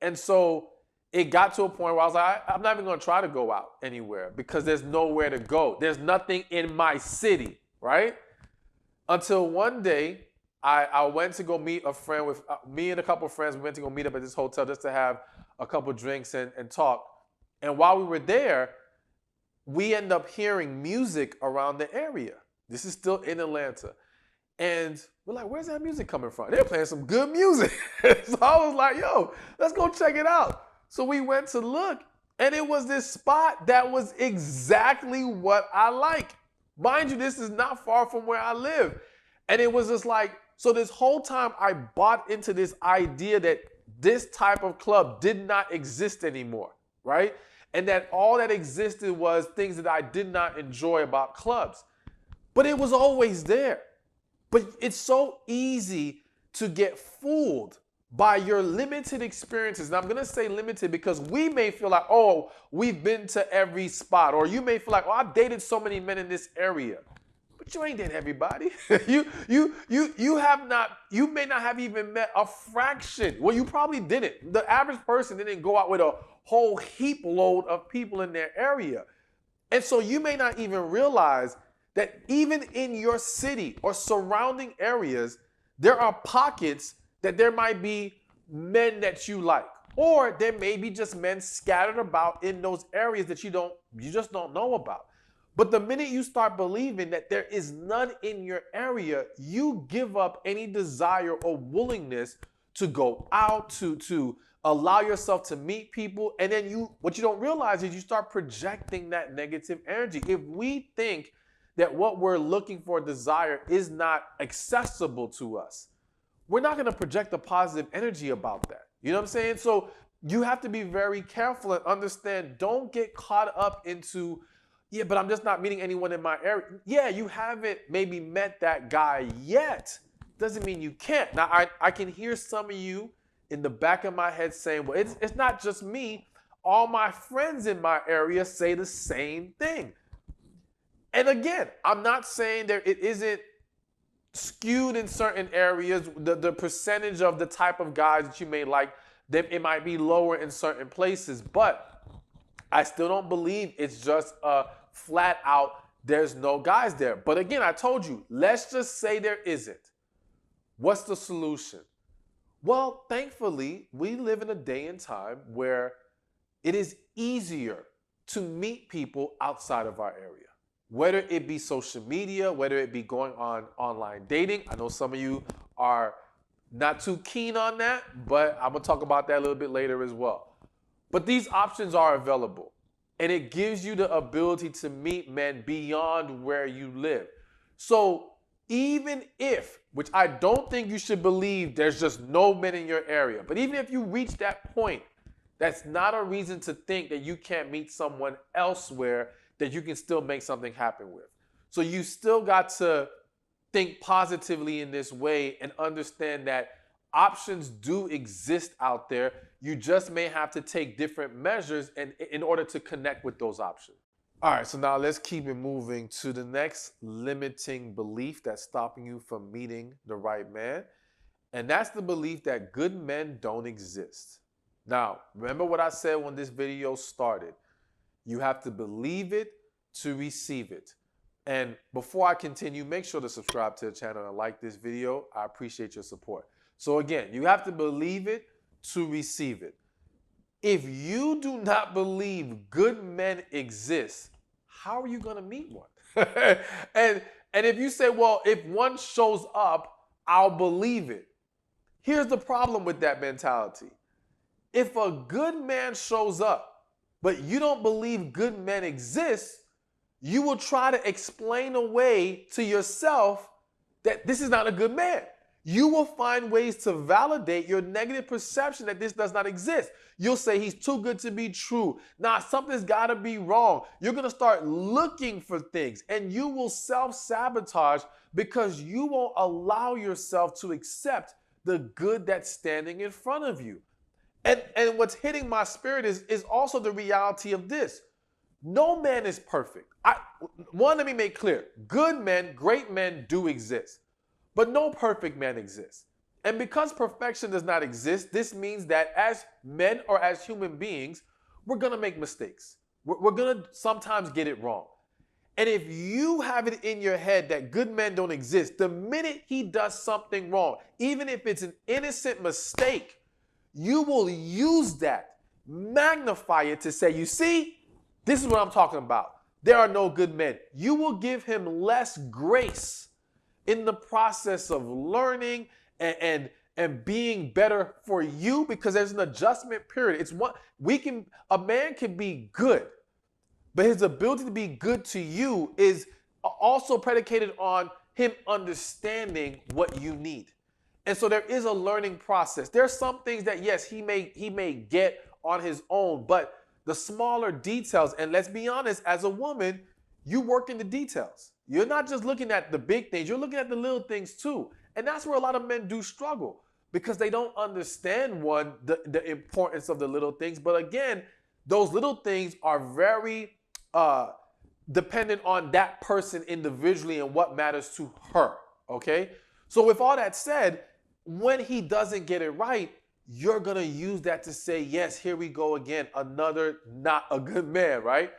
And so it got to a point where I was like, I'm not even going to try to go out anywhere because there's nowhere to go. There's nothing in my city, right? Until one day, I went to go meet a friend with me and a couple of friends. We went to go meet up at this hotel just to have a couple drinks and talk. And while we were there, we end up hearing music around the area. This is still in Atlanta. And we're like, where's that music coming from? They're playing some good music. So I was like, yo, let's go check it out. So we went to look, and it was this spot that was exactly what I like. Mind you, this is not far from where I live. And it was just like, so this whole time I bought into this idea that this type of club did not exist anymore, right? And that all that existed was things that I did not enjoy about clubs. But it was always there. But it's so easy to get fooled by your limited experiences. And I'm going to say limited because we may feel like, oh, we've been to every spot. Or you may feel like, oh, I've dated so many men in this area. But you ain't dated everybody. You may not have even met a fraction. Well, you probably didn't. The average person didn't go out with a whole heap load of people in their area. And so you may not even realize that even in your city or surrounding areas, there are pockets that there might be men that you like. Or there may be just men scattered about in those areas that you just don't know about. But the minute you start believing that there is none in your area, you give up any desire or willingness to go out, to allow yourself to meet people. And then what you don't realize is you start projecting that negative energy. If we think that what we're looking for, desire, is not accessible to us, we're not going to project a positive energy about that. You know what I'm saying? So you have to be very careful and understand, don't get caught up into, yeah, but I'm just not meeting anyone in my area. Yeah, you haven't maybe met that guy yet. Doesn't mean you can't. Now, I can hear some of you in the back of my head saying, well, it's not just me. All my friends in my area say the same thing. And again, I'm not saying it isn't skewed in certain areas. The percentage of the type of guys that you may like, it might be lower in certain places. But I still don't believe it's just a flat out, there's no guys there. But again, I told you, let's just say there isn't. What's the solution? Well, thankfully, we live in a day and time where it is easier to meet people outside of our area. Whether it be social media, whether it be going on online dating. I know some of you are not too keen on that, but I'm going to talk about that a little bit later as well. But these options are available, and it gives you the ability to meet men beyond where you live. So even if, which I don't think you should believe there's just no men in your area, but even if you reach that point, that's not a reason to think that you can't meet someone elsewhere that you can still make something happen with. So you still got to think positively in this way and understand that options do exist out there. You just may have to take different measures in order to connect with those options. All right, so now let's keep it moving to the next limiting belief that's stopping you from meeting the right man. And that's the belief that good men don't exist. Now, remember what I said when this video started. You have to believe it to receive it. And before I continue, make sure to subscribe to the channel and like this video. I appreciate your support. So again, you have to believe it to receive it. If you do not believe good men exist, how are you going to meet one? and if you say, well, if one shows up, I'll believe it. Here's the problem with that mentality. If a good man shows up, but you don't believe good men exist, you will try to explain away to yourself that this is not a good man. You will find ways to validate your negative perception that this does not exist. You'll say he's too good to be true. Nah, something's got to be wrong. You're going to start looking for things, and you will self-sabotage because you won't allow yourself to accept the good that's standing in front of you. And what's hitting my spirit is also the reality of this. No man is perfect. Let me make clear. Good men, great men do exist. But no perfect man exists. And because perfection does not exist, this means that as men or as human beings, we're going to make mistakes. We're going to sometimes get it wrong. And if you have it in your head that good men don't exist, the minute he does something wrong, even if it's an innocent mistake, you will use that, magnify it to say, you see, this is what I'm talking about. There are no good men. You will give him less grace in the process of learning and being better for you, because there's an adjustment period. A man can be good, but his ability to be good to you is also predicated on him understanding what you need. And so there is a learning process. There's some things that, yes, he may get on his own, but the smaller details, and let's be honest, as a woman, you work in the details. You're not just looking at the big things, you're looking at the little things too. And that's where a lot of men do struggle, because they don't understand, the importance of the little things. But again, those little things are very dependent on that person individually and what matters to her, okay? So with all that said, when he doesn't get it right, you're going to use that to say, yes, here we go again, another not a good man, right?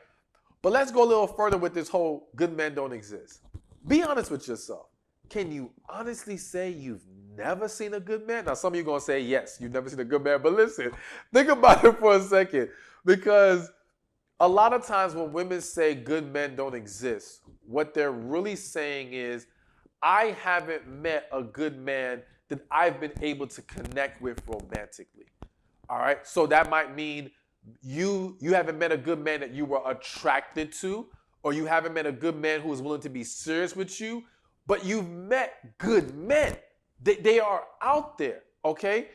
But let's go a little further with this whole good men don't exist. Be honest with yourself. Can you honestly say you've never seen a good man? Now, some of you are going to say, yes, you've never seen a good man. But listen, think about it for a second. Because a lot of times when women say good men don't exist, what they're really saying is, I haven't met a good man that I've been able to connect with romantically. All right? So that might mean you haven't met a good man that you were attracted to, or you haven't met a good man who is willing to be serious with you, but you've met good men. They are out there, okay?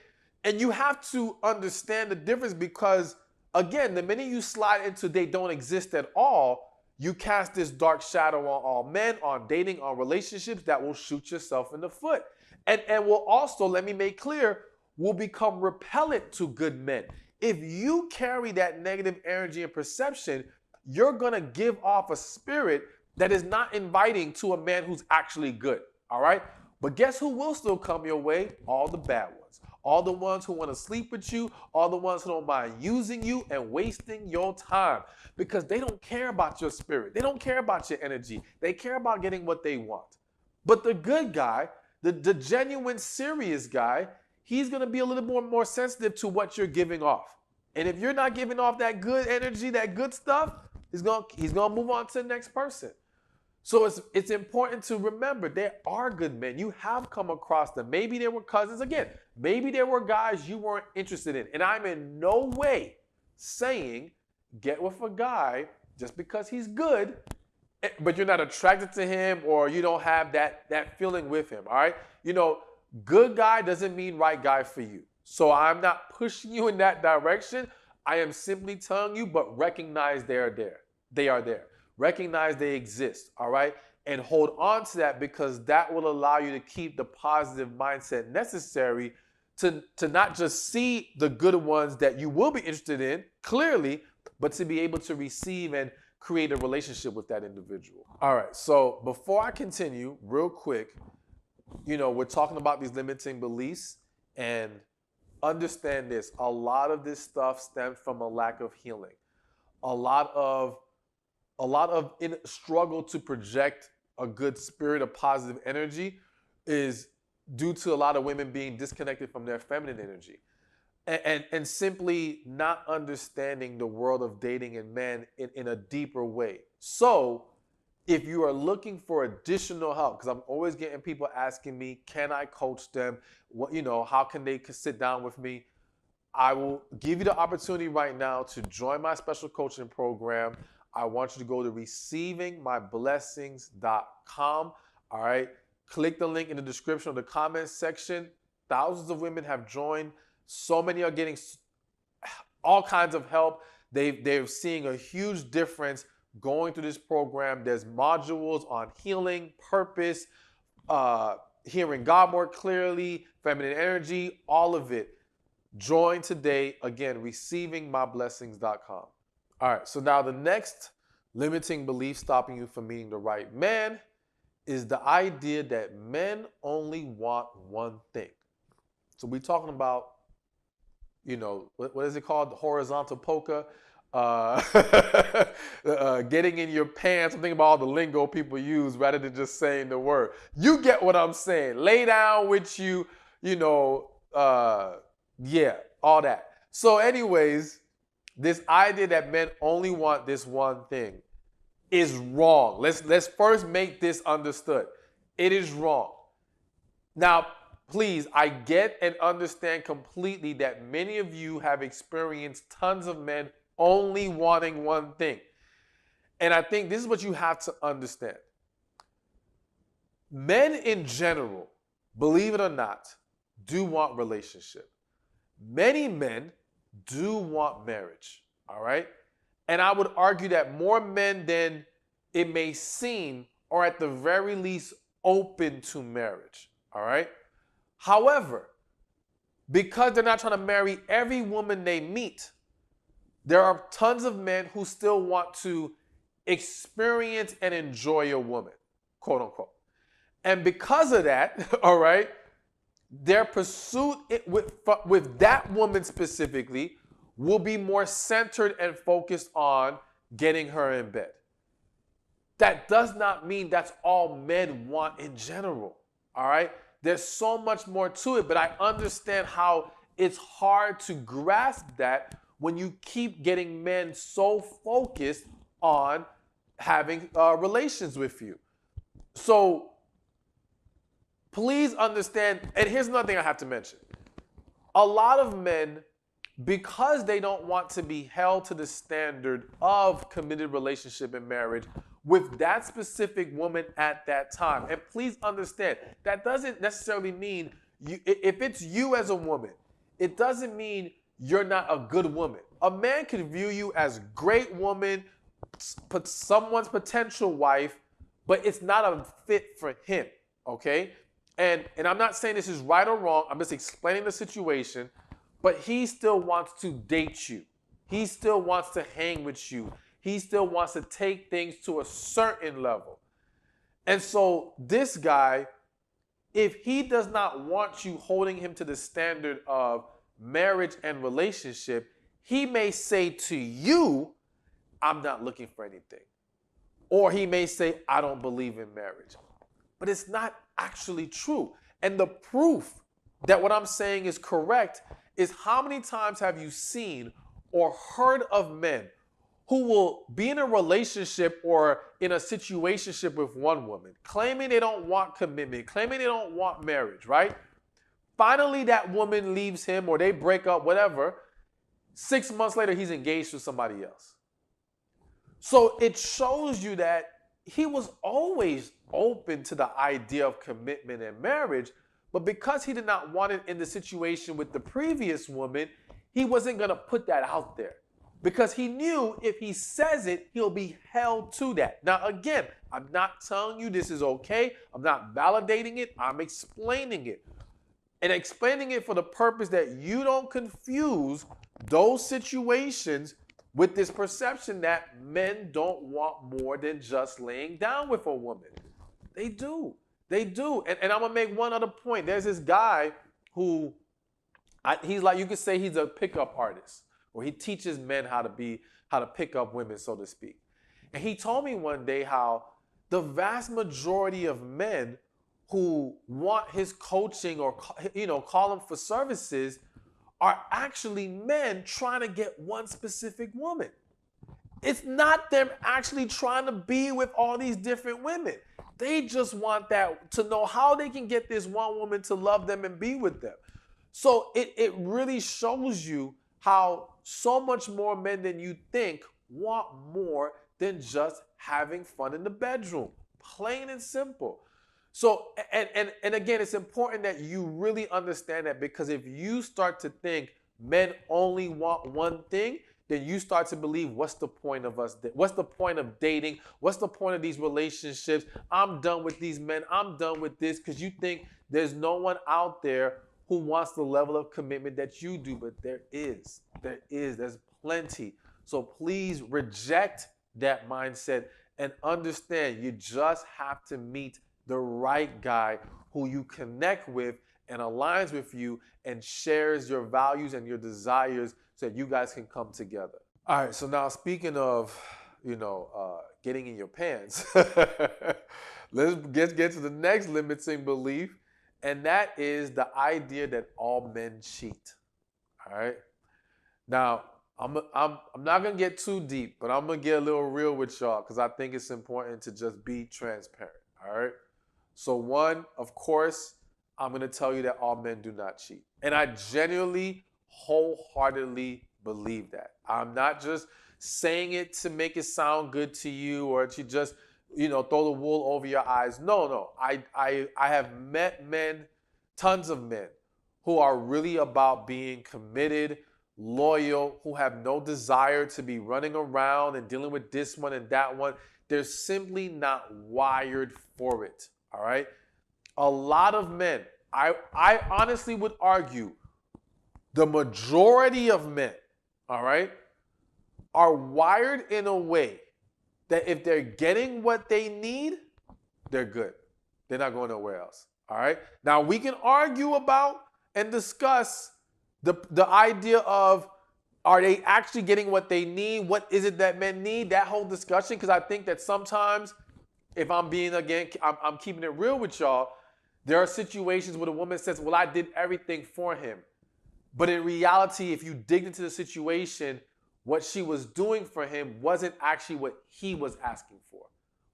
And you have to understand the difference, because, again, the minute you slide into they don't exist at all, you cast this dark shadow on all men, on dating, on relationships that will shoot yourself in the foot. And will also, let me make clear, will become repellent to good men. If you carry that negative energy and perception, you're going to give off a spirit that is not inviting to a man who's actually good, all right? But guess who will still come your way? All the bad ones. All the ones who want to sleep with you, all the ones who don't mind using you and wasting your time, because they don't care about your spirit. They don't care about your energy. They care about getting what they want. But the good guy, the genuine, serious guy, he's going to be a little more sensitive to what you're giving off. And if you're not giving off that good energy, that good stuff, he's going to move on to the next person. So it's important to remember there are good men. You have come across them. Maybe they were cousins. Again, maybe there were guys you weren't interested in. And I'm in no way saying get with a guy just because he's good but you're not attracted to him, or you don't have that feeling with him. All right, good guy doesn't mean right guy for you. So I'm not pushing you in that direction. I am simply telling you, but recognize they are there. They are there. Recognize they exist. All right, and hold on to that, because that will allow you to keep the positive mindset necessary to not just see the good ones that you will be interested in clearly, but to be able to receive and create a relationship with that individual. All right, so before I continue, real quick, we're talking about these limiting beliefs, and understand this. A lot of this stuff stems from a lack of healing. A lot of struggle to project a good spirit of positive energy is due to a lot of women being disconnected from their feminine energy. And simply not understanding the world of dating and men in a deeper way. So if you are looking for additional help, because I'm always getting people asking me, can I coach them? How can they sit down with me? I will give you the opportunity right now to join my special coaching program. I want you to go to receivingmyblessings.com. All right. Click the link in the description of the comments section. Thousands of women have joined. So many are getting all kinds of help. They're seeing a huge difference going through this program. There's modules on healing, purpose, hearing God more clearly, feminine energy, all of it. Join today. Again, receivingmyblessings.com. All right, so now the next limiting belief stopping you from meeting the right man is the idea that men only want one thing. So we're talking about, what is it called? The horizontal polka. Getting in your pants. I'm thinking about all the lingo people use rather than just saying the word. You get what I'm saying. Lay down with you, yeah, all that. So anyways, this idea that men only want this one thing is wrong. Let's first make this understood. It is wrong. Now, please, I get and understand completely that many of you have experienced tons of men only wanting one thing. And I think this is what you have to understand. Men in general, believe it or not, do want relationship. Many men do want marriage, all right? And I would argue that more men than it may seem are at the very least open to marriage, all right? However, because they're not trying to marry every woman they meet, there are tons of men who still want to experience and enjoy a woman, quote unquote. And because of that, all right, their pursuit with that woman specifically will be more centered and focused on getting her in bed. That does not mean that's all men want in general, all right? There's so much more to it, but I understand how it's hard to grasp that when you keep getting men so focused on having relations with you. So please understand, and here's another thing I have to mention. A lot of men, because they don't want to be held to the standard of committed relationship and marriage with that specific woman at that time. And please understand, that doesn't necessarily mean, if it's you as a woman, it doesn't mean you're not a good woman. A man can view you as great woman, someone's potential wife, but it's not a fit for him, okay? And I'm not saying this is right or wrong. I'm just explaining the situation. But he still wants to date you. He still wants to hang with you. He still wants to take things to a certain level. And so this guy, if he does not want you holding him to the standard of marriage and relationship, he may say to you, I'm not looking for anything. Or he may say, I don't believe in marriage. But it's not actually true. And the proof that what I'm saying is correct is how many times have you seen or heard of men who will be in a relationship or in a situationship with one woman, claiming they don't want commitment, claiming they don't want marriage, right? Finally, that woman leaves him or they break up, whatever. 6 months later, he's engaged to somebody else. So it shows you that he was always open to the idea of commitment and marriage, but because he did not want it in the situation with the previous woman, he wasn't going to put that out there. Because he knew if he says it, he'll be held to that. Now, again, I'm not telling you this is okay. I'm not validating it. I'm explaining it. And explaining it for the purpose that you don't confuse those situations with this perception that men don't want more than just laying down with a woman. They do. They do. And I'm going to make one other point. There's this guy who, he's like, you could say he's a pickup artist, or he teaches men how to pick up women, so to speak. And he told me one day how the vast majority of men who want his coaching or, call him for services are actually men trying to get one specific woman. It's not them actually trying to be with all these different women. They just want that, to know how they can get this one woman to love them and be with them. So it really shows you how so much more men than you think want more than just having fun in the bedroom. Plain and simple. So, and again, it's important that you really understand that, because if you start to think men only want one thing, then you start to believe, what's the point of us? What's the point of dating? What's the point of these relationships? I'm done with these men. I'm done with this, because you think there's no one out there who wants the level of commitment that you do. But there's plenty. So please reject that mindset and understand you just have to meet the right guy who you connect with and aligns with you and shares your values and your desires so that you guys can come together. All right, so now speaking of, getting in your pants, let's get to the next limiting belief, and that is the idea that all men cheat. All right. Now, I'm not gonna get too deep, but I'm gonna get a little real with y'all, because I think it's important to just be transparent. All right. So one, of course, I'm gonna tell you that all men do not cheat, and I genuinely, wholeheartedly believe that. I'm not just saying it to make it sound good to you or to just, throw the wool over your eyes. No. I have met men, tons of men, who are really about being committed, loyal, who have no desire to be running around and dealing with this one and that one. They're simply not wired for it. All right. A lot of men, I honestly would argue, the majority of men, all right, are wired in a way that if they're getting what they need, they're good. They're not going nowhere else. All right. Now we can argue about and discuss the idea of, are they actually getting what they need? What is it that men need? That whole discussion, because I think that sometimes, if I'm being, again, I'm keeping it real with y'all, there are situations where the woman says, well, I did everything for him. But in reality, if you dig into the situation, what she was doing for him wasn't actually what he was asking for,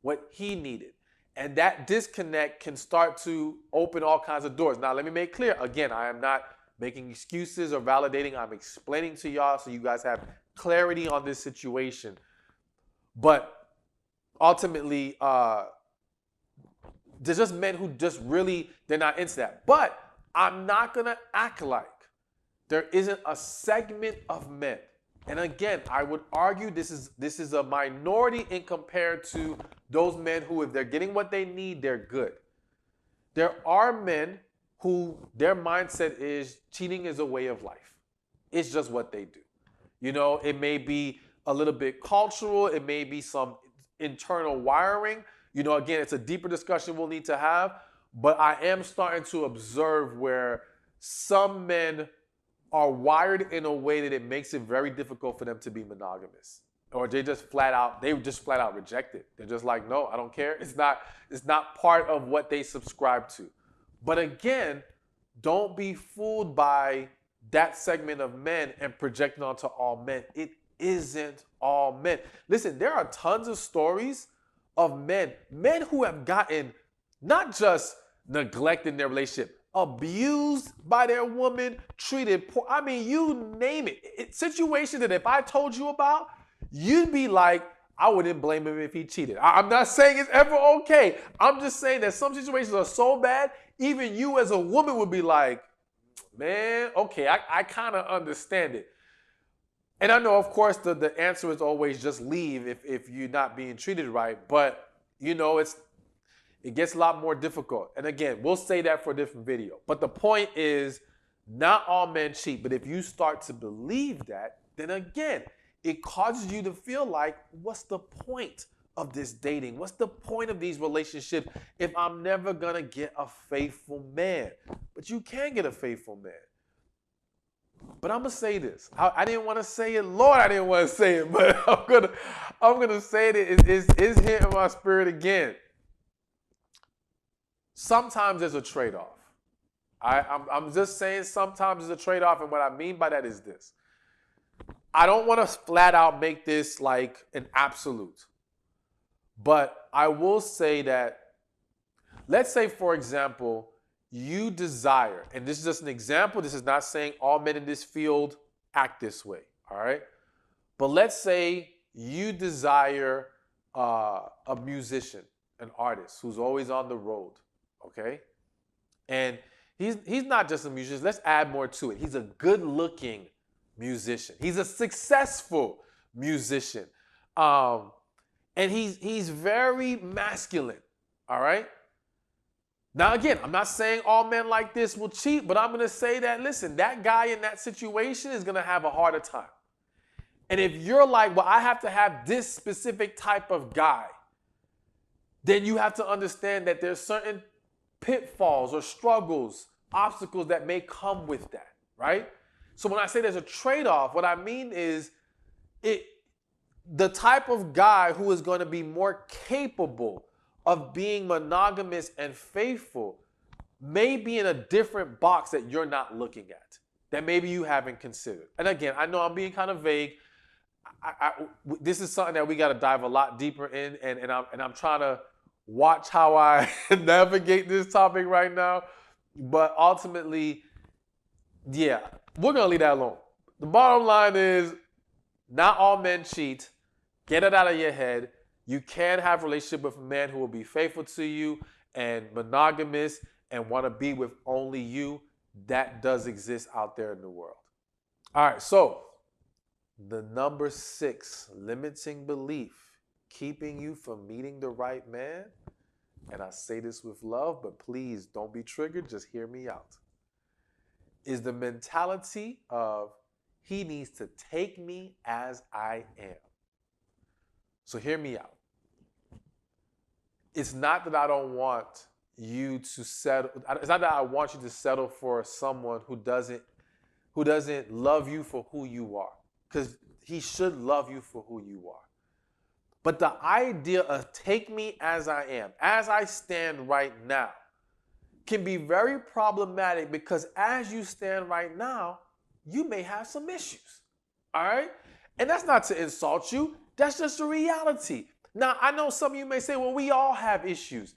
what he needed. And that disconnect can start to open all kinds of doors. Now, let me make clear, again, I am not making excuses or validating. I'm explaining to y'all so you guys have clarity on this situation. But ultimately, there's just men who just really, they're not into that. But I'm not going to act like there isn't a segment of men. And again, I would argue this is a minority in compared to those men who, if they're getting what they need, they're good. There are men who their mindset is cheating is a way of life. It's just what they do. It may be a little bit cultural. It may be some internal wiring. Again, it's a deeper discussion we'll need to have. But I am starting to observe where some men are wired in a way that it makes it very difficult for them to be monogamous. Or they just flat out reject it. They're just like, no, I don't care. It's not part of what they subscribe to. But again, don't be fooled by that segment of men and projecting onto all men. It isn't all men. Listen, there are tons of stories of men who have gotten not just neglected in their relationship, abused by their woman, treated poor. I mean, you name it. It's situations that if I told you about, you'd be like, I wouldn't blame him if he cheated. I'm not saying it's ever okay. I'm just saying that some situations are so bad, even you as a woman would be like, man, okay, I kind of understand it. And I know, of course, the answer is always just leave if you're not being treated right. But, it gets a lot more difficult. And again, we'll say that for a different video. But the point is, not all men cheat. But if you start to believe that, then again, it causes you to feel like, what's the point of this dating? What's the point of these relationships if I'm never going to get a faithful man? But you can get a faithful man. But I'm going to say this. I didn't want to say it. Lord, I didn't want to say it. But I'm gonna say it. It's hitting my spirit again. Sometimes there's a trade-off. I'm just saying sometimes there's a trade-off. And what I mean by that is this. I don't want to flat out make this like an absolute. But I will say that, let's say, for example, you desire, and this is just an example, this is not saying all men in this field act this way, all right? But let's say you desire a musician, an artist who's always on the road, okay? And he's not just a musician, let's add more to it. He's a good-looking musician. He's a successful musician. And he's very masculine, all right? Now, again, I'm not saying all men like this will cheat, but I'm going to say that, listen, that guy in that situation is going to have a harder time. And if you're like, well, I have to have this specific type of guy, then you have to understand that there's certain pitfalls or struggles, obstacles that may come with that, right? So when I say there's a trade-off, what I mean is the type of guy who is going to be more capable of being monogamous and faithful may be in a different box that you're not looking at, that maybe you haven't considered. And again, I know I'm being kind of vague. This is something that we got to dive a lot deeper in, and I'm trying to watch how I navigate this topic right now. But ultimately, yeah, we're going to leave that alone. The bottom line is, not all men cheat. Get it out of your head. You can have a relationship with a man who will be faithful to you and monogamous and want to be with only you. That does exist out there in the world. All right, so the number 6, limiting belief, keeping you from meeting the right man, and I say this with love, but please don't be triggered, just hear me out, is the mentality of he needs to take me as I am. So hear me out. It's not that I don't want you to settle. It's not that I want you to settle for someone who doesn't love you for who you are, because he should love you for who you are. But the idea of take me as I am, as I stand right now, can be very problematic because as you stand right now, you may have some issues. All right? And that's not to insult you. That's just a reality. Now, I know some of you may say, well, we all have issues.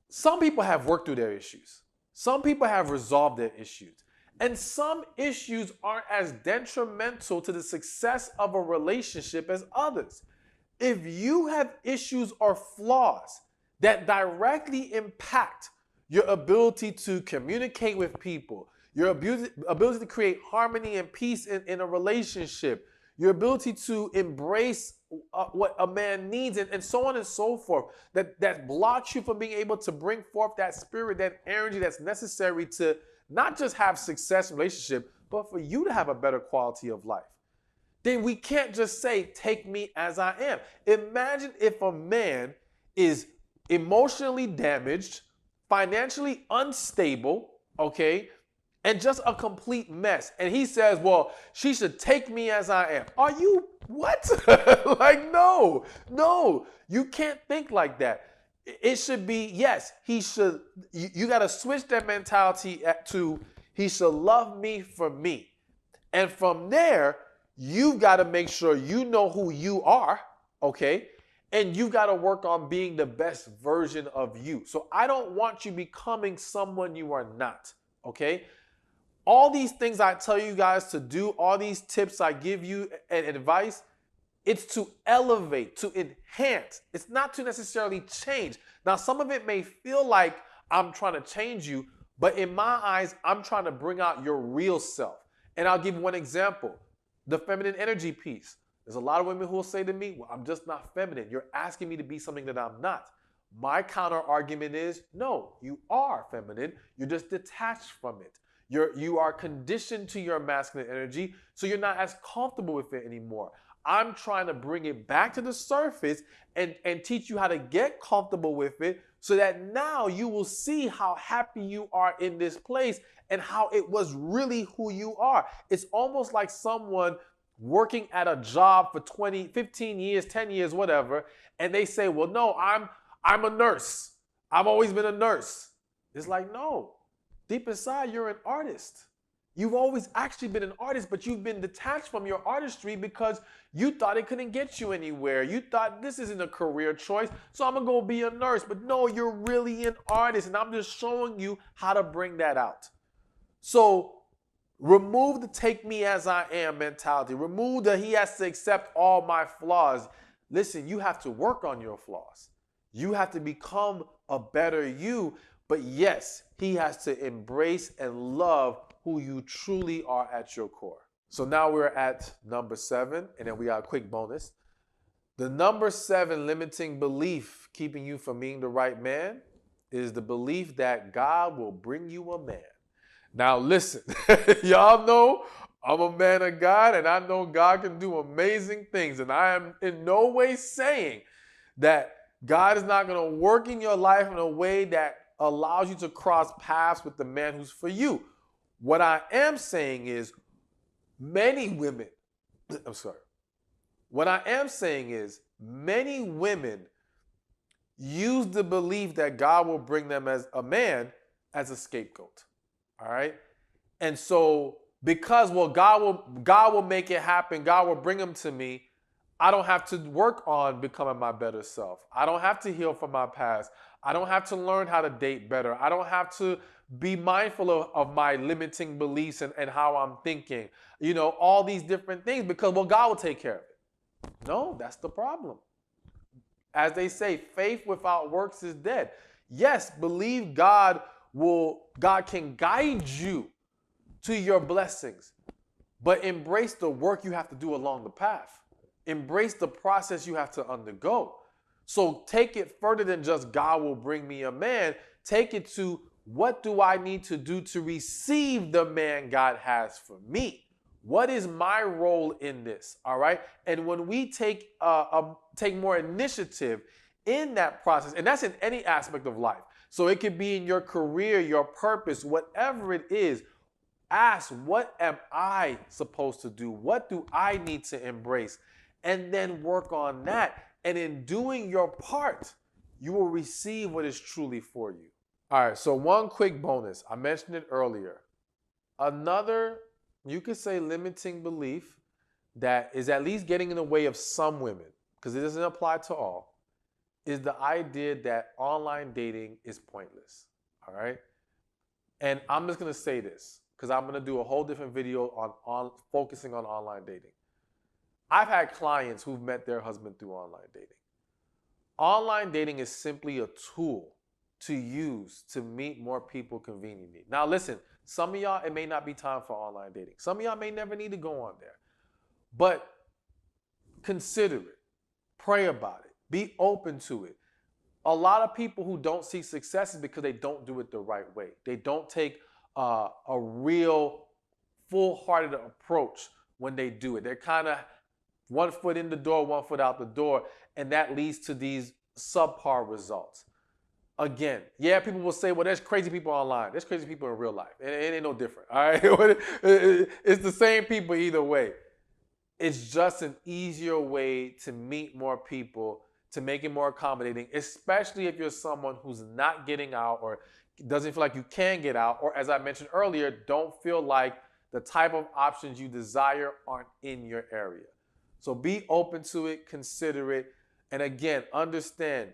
Some people have worked through their issues. Some people have resolved their issues. And some issues aren't as detrimental to the success of a relationship as others. If you have issues or flaws that directly impact your ability to communicate with people, your ability to create harmony and peace in a relationship, your ability to embrace what a man needs, and so on and so forth, that blocks you from being able to bring forth that spirit, that energy that's necessary to not just have success in a relationship, but for you to have a better quality of life, then we can't just say, take me as I am. Imagine if a man is emotionally damaged, financially unstable, okay, and just a complete mess. And he says, well, she should take me as I am. Are you, what? Like, no, you can't think like that. It should be, yes, he should, you got to switch that mentality to, he should love me for me. And from there, you've got to make sure you know who you are, okay? And you've got to work on being the best version of you. So I don't want you becoming someone you are not, okay? All these things I tell you guys to do, all these tips I give you and advice, It's to elevate, to enhance. It's not to necessarily change. Now, some of it may feel like I'm trying to change you, but in my eyes, I'm trying to bring out your real self. And I'll give one example, the feminine energy piece. There's a lot of women who will say to me, well, I'm just not feminine. You're asking me to be something that I'm not. My counter argument is, no, you are feminine. You're just detached from it. You are conditioned to your masculine energy, so you're not as comfortable with it anymore. I'm trying to bring it back to the surface and teach you how to get comfortable with it so that now you will see how happy you are in this place and how it was really who you are. It's almost like someone working at a job for 20, 15 years, 10 years, whatever, and they say, well, no, I'm a nurse. I've always been a nurse. It's like, no, deep inside, you're an artist. You've always actually been an artist, but you've been detached from your artistry because you thought it couldn't get you anywhere. You thought this isn't a career choice, so I'm going to go be a nurse. But no, you're really an artist, and I'm just showing you how to bring that out. So remove the take me as I am mentality. Remove the he has to accept all my flaws. Listen, you have to work on your flaws. You have to become a better you. But yes, he has to embrace and love who you truly are at your core. So now we're at number 7, and then we got a quick bonus. The number 7 limiting belief keeping you from being the right man is the belief that God will bring you a man. Now listen, y'all know I'm a man of God, and I know God can do amazing things, and I am in no way saying that God is not going to work in your life in a way that allows you to cross paths with the man who's for you. What I am saying is many women, what I am saying is many women use the belief that God will bring them as a man as a scapegoat. All right? And so because, well, God will make it happen, God will bring them to me, I don't have to work on becoming my better self. I don't have to heal from my past. I don't have to learn how to date better. I don't have to be mindful of my limiting beliefs and how I'm thinking. You know, all these different things because, well, God will take care of it. No, that's the problem. As they say, faith without works is dead. Yes, believe God can guide you to your blessings, but embrace the work you have to do along the path. Embrace the process you have to undergo. So take it further than just God will bring me a man. Take it to what do I need to do to receive the man God has for me? What is my role in this? All right. And when we take more initiative in that process, and that's in any aspect of life. So it could be in your career, your purpose, whatever it is. Ask, what am I supposed to do? What do I need to embrace? And then work on that. And in doing your part, you will receive what is truly for you. All right, so one quick bonus. I mentioned it earlier. Another, you could say, limiting belief that is at least getting in the way of some women, because it doesn't apply to all, is the idea that online dating is pointless. All right? And I'm just going to say this, because I'm going to do a whole different video on focusing on online dating. I've had clients who've met their husband through online dating. Online dating is simply a tool to use to meet more people conveniently. Now listen, some of y'all, it may not be time for online dating. Some of y'all may never need to go on there. But consider it. Pray about it. Be open to it. A lot of people who don't see success is because they don't do it the right way. They don't take a real full-hearted approach when they do it. They're kind of one foot in the door, one foot out the door, and that leads to these subpar results. Again, yeah, people will say, well, there's crazy people online. There's crazy people in real life. It ain't no different, all right? It's the same people either way. It's just an easier way to meet more people, to make it more accommodating, especially if you're someone who's not getting out or doesn't feel like you can get out, or as I mentioned earlier, don't feel like the type of options you desire aren't in your area. So be open to it, consider it, and again, understand,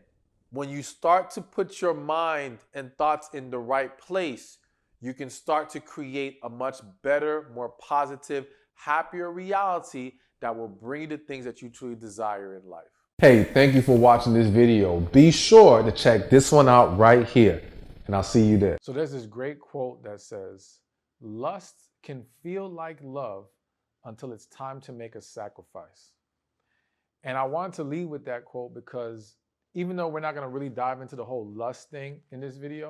when you start to put your mind and thoughts in the right place, you can start to create a much better, more positive, happier reality, that will bring you the things that you truly desire in life. Hey, thank you for watching this video. Be sure to check this one out right here, and I'll see you there. So there's this great quote that says, lust can feel like love until it's time to make a sacrifice. And I wanted to lead with that quote because even though we're not going to really dive into the whole lust thing in this video,